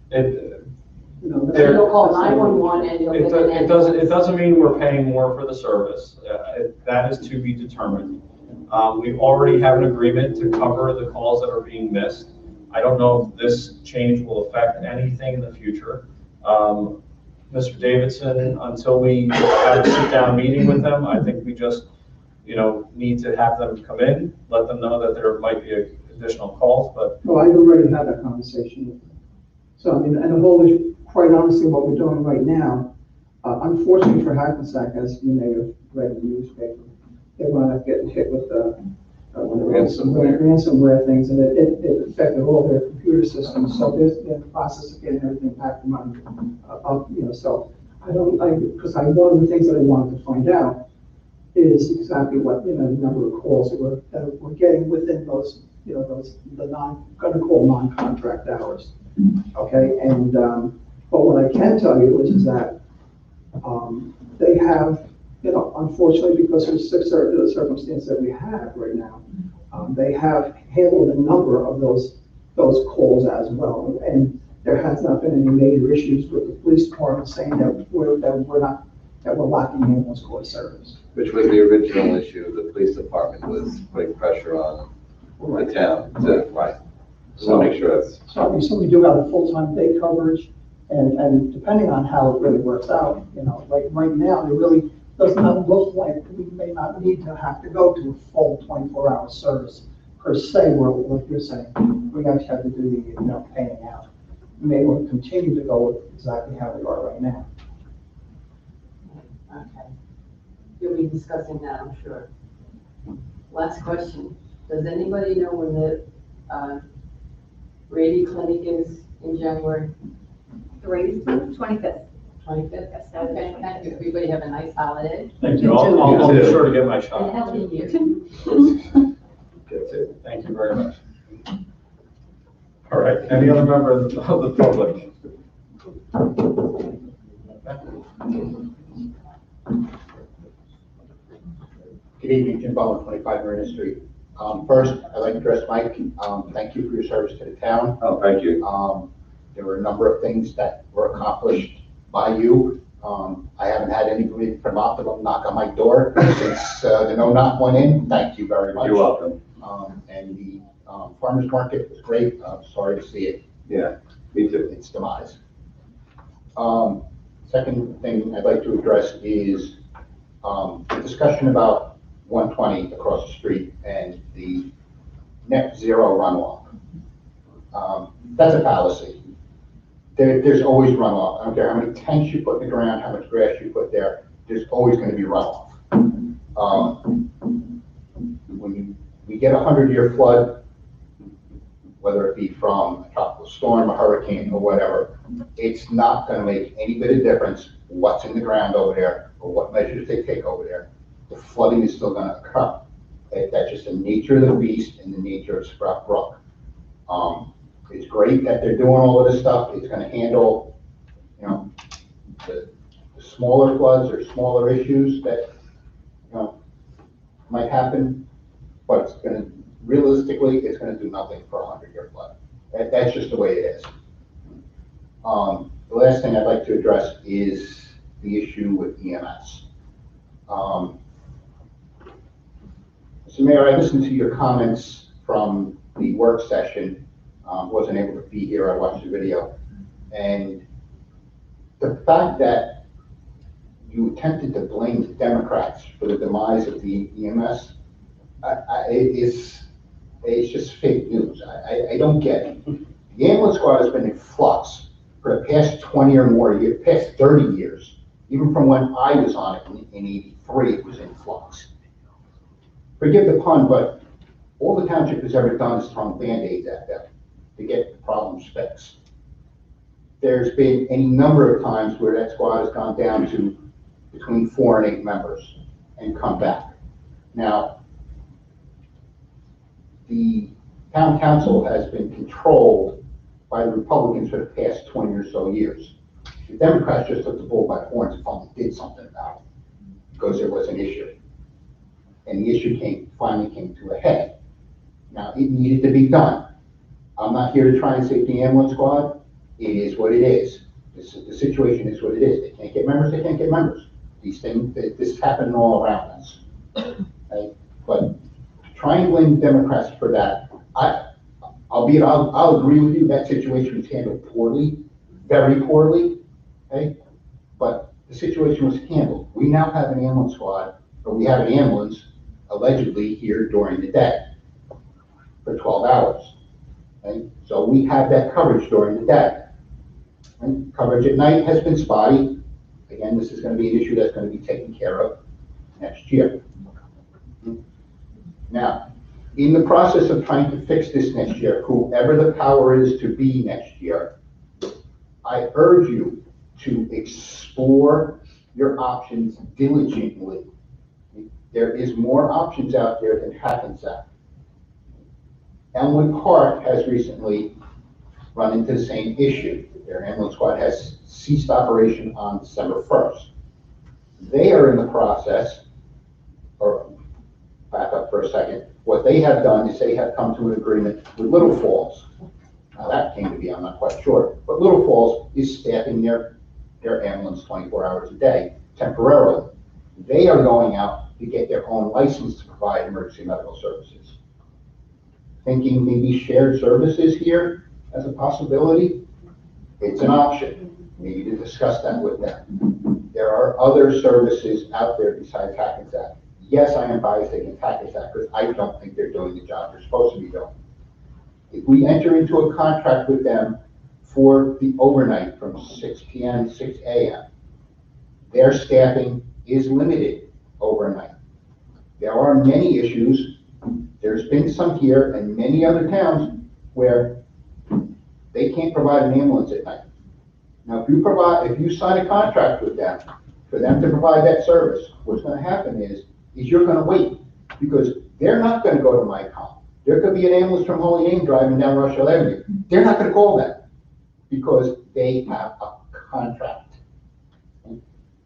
It, No, So you'll call 911 and you'll get an it doesn't mean we're paying more for the service. That is to be determined. We already have an agreement to cover the calls that are being missed. I don't know if this change will affect anything in the future. Mr. Davidson, until we have a sit-down meeting with them, I think we just, need to have them come in, let them know that there might be additional calls, but Well, I've already had that conversation with them. So, I mean, and the whole issue, quite honestly, what we're doing right now, unfortunately for Hackensack, as you may have read in the newspaper, they wound up getting hit with ransomware things, and it affected all their computer systems. So they're in the process of getting everything back to money. So because one of the things that I wanted to find out is exactly what, the number of calls that we're getting within those, gonna call non-contract hours. Okay, and, but what I can tell you is that, they have, unfortunately, because of the circumstance that we have right now, they have handled a number of those calls as well. And there has not been any major issues with the police department saying that we're lacking ambulance corps service. Which was the original issue, the police department was putting pressure on the town to, right. So make sure that's. So we do have a full-time day coverage, and depending on how it really works out, like right now, it really does not look like we may not need to have to go to a full 24-hour service per se, where, like you're saying, we actually have to do the, paying out. We may want to continue to go with exactly how we are right now. Okay. You'll be discussing that, I'm sure. Last question. Does anybody know when the Rady Clinic is in January? The raise, 25th. 25th? Yes, Okay, thank you. Everybody have a nice holiday. thank you. I'll be sure to get my And shot. healthy year. That's it. Thank you very much. All right, any other member of the public? Good evening, Jim Bowen, 25 Marina Street. First, I'd like to address Mike. Thank you for your service to the town. Oh, thank you. There were a number of things that were accomplished by you. I haven't had anybody from Optimum knock on my door since the no-knock went in. Thank you very much. You're welcome. And the farmer's market was great. Sorry to see it. Yeah, me too. Its demise. Second thing I'd like to address is the discussion about 120 across the street and the net zero runoff. That's a fallacy. There's always runoff. I don't care how many tanks you put in the ground, how much grass you put there, there's always going to be runoff. When we get a 100-year flood, whether it be from a tropical storm, a hurricane, or whatever, it's not going to make any bit of difference what's in the ground over there or what measures they take over there. The flooding is still going to occur. That's just the nature of the beast and the nature of Sprout Brook. It's great that they're doing all of this stuff. It's going to handle, the smaller floods or smaller issues that, might happen, but it's going to, realistically, it's going to do nothing for a 100-year flood. That's just the way it is. The last thing I'd like to address is the issue with EMS. So Mayor, I listened to your comments from the work session. Wasn't able to be here. I watched the video. And the fact that you attempted to blame the Democrats for the demise of the EMS, it's just fake news. I don't get it. The ambulance squad has been in flux for the past 20 or more years, past 30 years. Even from when I was on it in 83, it was in flux. Forgive the pun, but all the township has ever done is thrown Band-Aids at them to get the problems fixed. There's been any number of times where that squad has gone down to between 4 and 8 members and come back. Now, the town council has been controlled by the Republicans for the past 20 or so years. The Democrats just took the bull by the horns and finally did something about it, because there was an issue. And the issue finally came to a head. Now, it needed to be done. I'm not here to try and save the ambulance squad. It is what it is. The situation is what it is. They can't get members, they can't get members. These things, this is happening all around us. Okay? But try and blame Democrats for that. I'll agree with you, that situation was handled poorly, very poorly, okay? But the situation was handled. We now have an ambulance squad, or we have an ambulance allegedly here during the day for 12 hours. Okay? So we have that coverage during the day. And coverage at night has been spotty. Again, this is going to be an issue that's going to be taken care of next year. Now, in the process of trying to fix this next year, whoever the power is to be next year, I urge you to explore your options diligently. There is more options out there than Hackensack. Elmwood Park has recently run into the same issue. Their ambulance squad has ceased operation on December 1st. They are in the process, or back up for a second, what they have done is they have come to an agreement with Little Falls. Now that came to be, I'm not quite sure, but Little Falls is staffing their ambulance 24 hours a day temporarily. They are going out to get their own license to provide emergency medical services. Thinking maybe shared services here as a possibility, it's an option. We need to discuss that with them. There are other services out there besides Hackensack. Yes, I am biased against Hackensack because I don't think they're doing the job they're supposed to be doing. If we enter into a contract with them for the overnight from 6 p.m. to 6 a.m., their staffing is limited overnight. There are many issues. There's been some here and many other towns where they can't provide an ambulance at night. Now, if you sign a contract with them for them to provide that service, what's going to happen is you're going to wait, because they're not going to go to MyCom. There could be an ambulance from Holy Name driving down Rushell Avenue. They're not going to call them because they have a contract.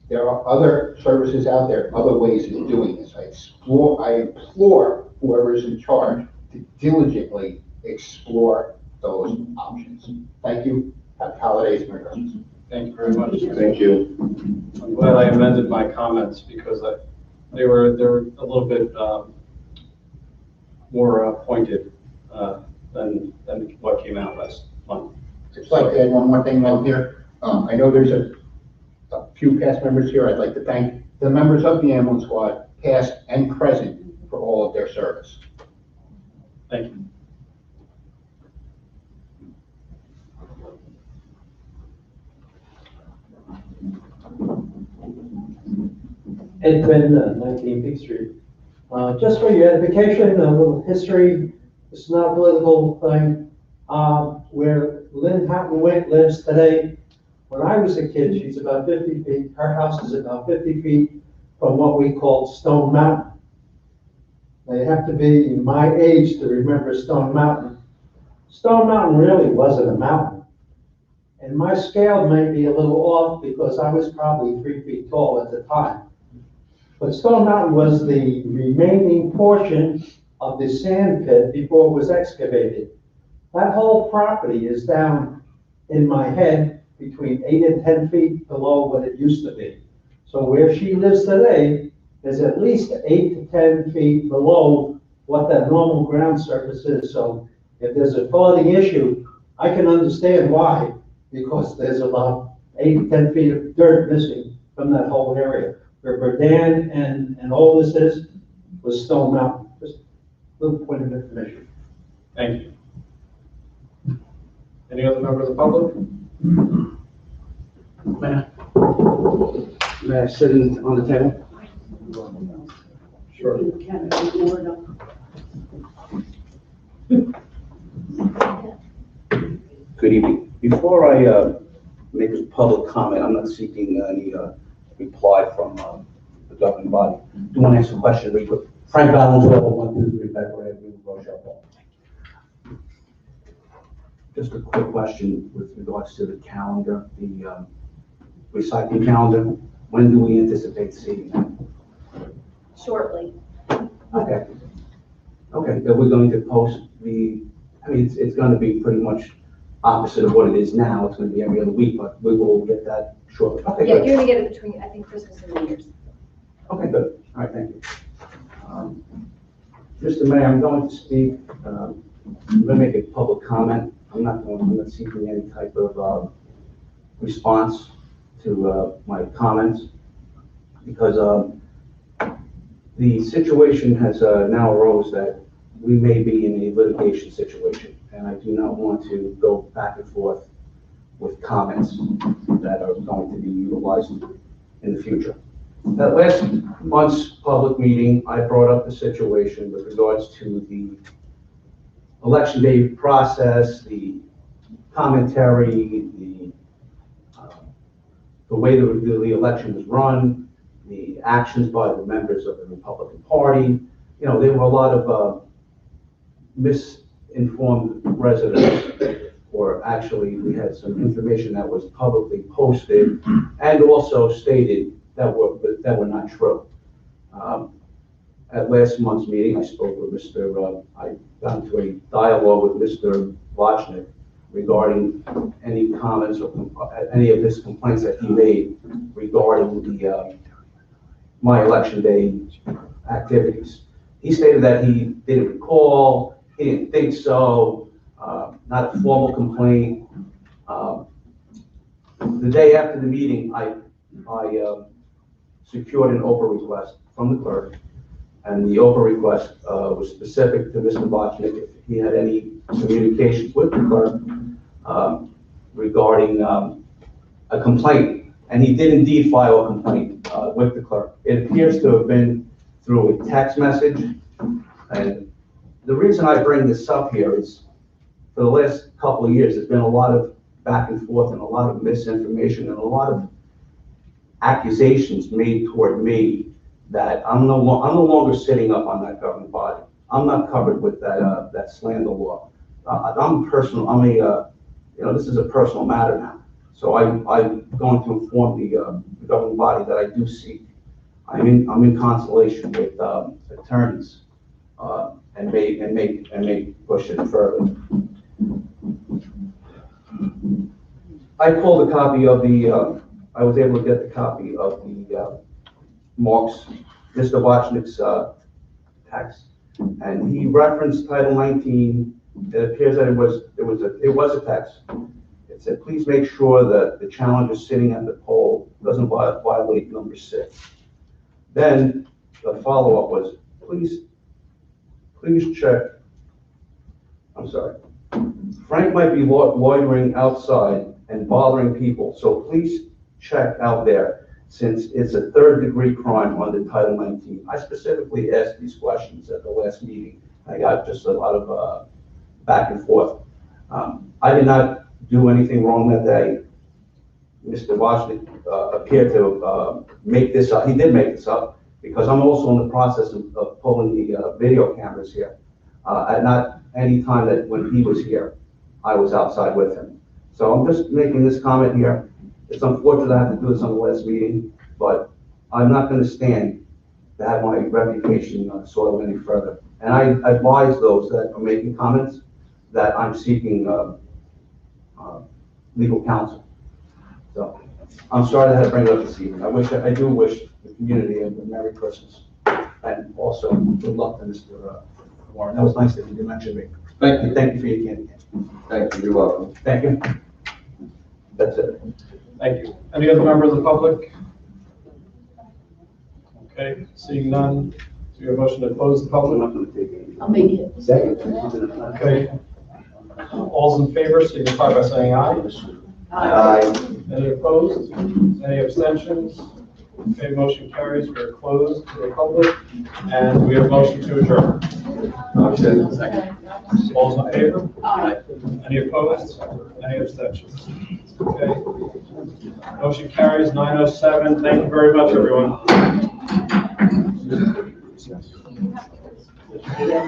There are other services out there, other ways of doing this. I implore whoever is in charge to diligently explore those options. Thank you. Happy holidays, Merry Christmas. Thank you very much. Thank you. I'm glad I amended my comments because they were a little bit more pointed than what came out last month. Just like to add one more thing out here. I know there's a few past members here. I'd like to thank the members of the ambulance squad, past and present, for all of their service. Thank you. Ed Quinn, 19 Peak Street. Just for your edification, a little history. It's not a political thing. Where Lynn Hatton Witt lives today, when I was a kid, she's about 50 feet. Her house is about 50 feet from what we call Stone Mountain. Now, you have to be my age to remember Stone Mountain. Stone Mountain really wasn't a mountain. And my scale may be a little off because I was probably 3 feet tall at the time. But Stone Mountain was the remaining portion of the sand pit before it was excavated. That whole property is down in my head between 8 and 10 feet below what it used to be. So where she lives today is at least 8 to 10 feet below what that normal ground surface is. So if there's a flooding issue, I can understand why, because there's about 8 to 10 feet of dirt missing from that whole area. Where Berdan and all this is was Stone Mountain. Just a little point of information. Thank you. Any other member of the public? May I sit on the table? Sure. Good evening. Before I make a public comment, I'm not seeking any reply from the governing body. I do want to ask a question really quick. Frank Valenzuela, 123 Becker Avenue, Rochelle. Just a quick question with regards to the calendar, the recycling calendar. When do we anticipate seeing that? Shortly. Okay. Okay, then we're going to post I mean, it's gonna be pretty much opposite of what it is now. It's gonna be every other week, but we will get that shortly. Okay, Yeah, good. you're gonna get it between, I think, Christmas and New Year's. Okay, good. All right, thank you. Mr. Mayor, I'm going to speak, I'm gonna make a public comment. I'm not seeking any type of, response to, my comments, because, the situation has, now arose that we may be in a litigation situation, and I do not want to go back and forth with comments that are going to be utilized in the future. At last month's public meeting, I brought up the situation with regards to the election day process, the commentary, the way the election was run, the actions by the members of the Republican Party. You know, there were a lot of misinformed residents, or actually we had some information that was publicly posted and also stated that were not true. At last month's meeting, I spoke with I got into a dialogue with Mr. Wachnick regarding any comments or any of his complaints that he made regarding my election day activities. He stated that he didn't recall, he didn't think so, not a formal complaint. The day after the meeting, I secured an OPA request from the clerk, and the OPA request was specific to Mr. Wachnick if he had any communications with the clerk regarding a complaint, and he did indeed file a complaint with the clerk. It appears to have been through a text message, and the reason I bring this up here is for the last couple of years, there's been a lot of back and forth and a lot of misinformation and a lot of accusations made toward me that I'm no longer sitting up on that governing body. I'm not covered with that slander law. This is a personal matter now. So I'm going to inform the governing body that I do seek. I'm in consultation with attorneys and may push it further. I pulled a copy of I was able to get the copy of the Mark's, Mr. Wachnick's text, and he referenced Title 19. It appears that it was a text. It said, please make sure that the challenger sitting at the poll doesn't violate number 6. Then the follow-up was, please check. I'm sorry. Frank might be loitering outside and bothering people, so please check out there, since it's a third-degree crime under Title 19. I specifically asked these questions at the last meeting. I got just a lot of back and forth. I did not do anything wrong that day. Mr. Wachnick appeared to make this up. He did make this up, because I'm also in the process of pulling the video cameras here. At not any time that when he was here, I was outside with him. So I'm just making this comment here. It's unfortunate I have to do this on the last meeting, but I'm not going to stand to have my reputation soiled any further. And I advise those that are making comments that I'm seeking legal counsel. So I'm sorry that I had to bring it up this evening. I do wish the community a Merry Christmas, and also good luck to Mr. Warren. That was nice that you did mention me. Thank you. Thank you for your candy. Thank you, you're welcome. Thank you. That's it. Thank you. Any other member of the public? Okay, seeing none, do you have a motion to close the public? I'll make it. Second. Okay. All's in favor, signify by saying aye. Aye. Any opposed? Any abstentions? Okay, motion carries. We're closed to the public, and we have a motion to adjourn. Motion. Second. All's in favor? Aye. Any opposed? Any abstentions? Okay. Motion carries 9:07. Thank you very much, everyone.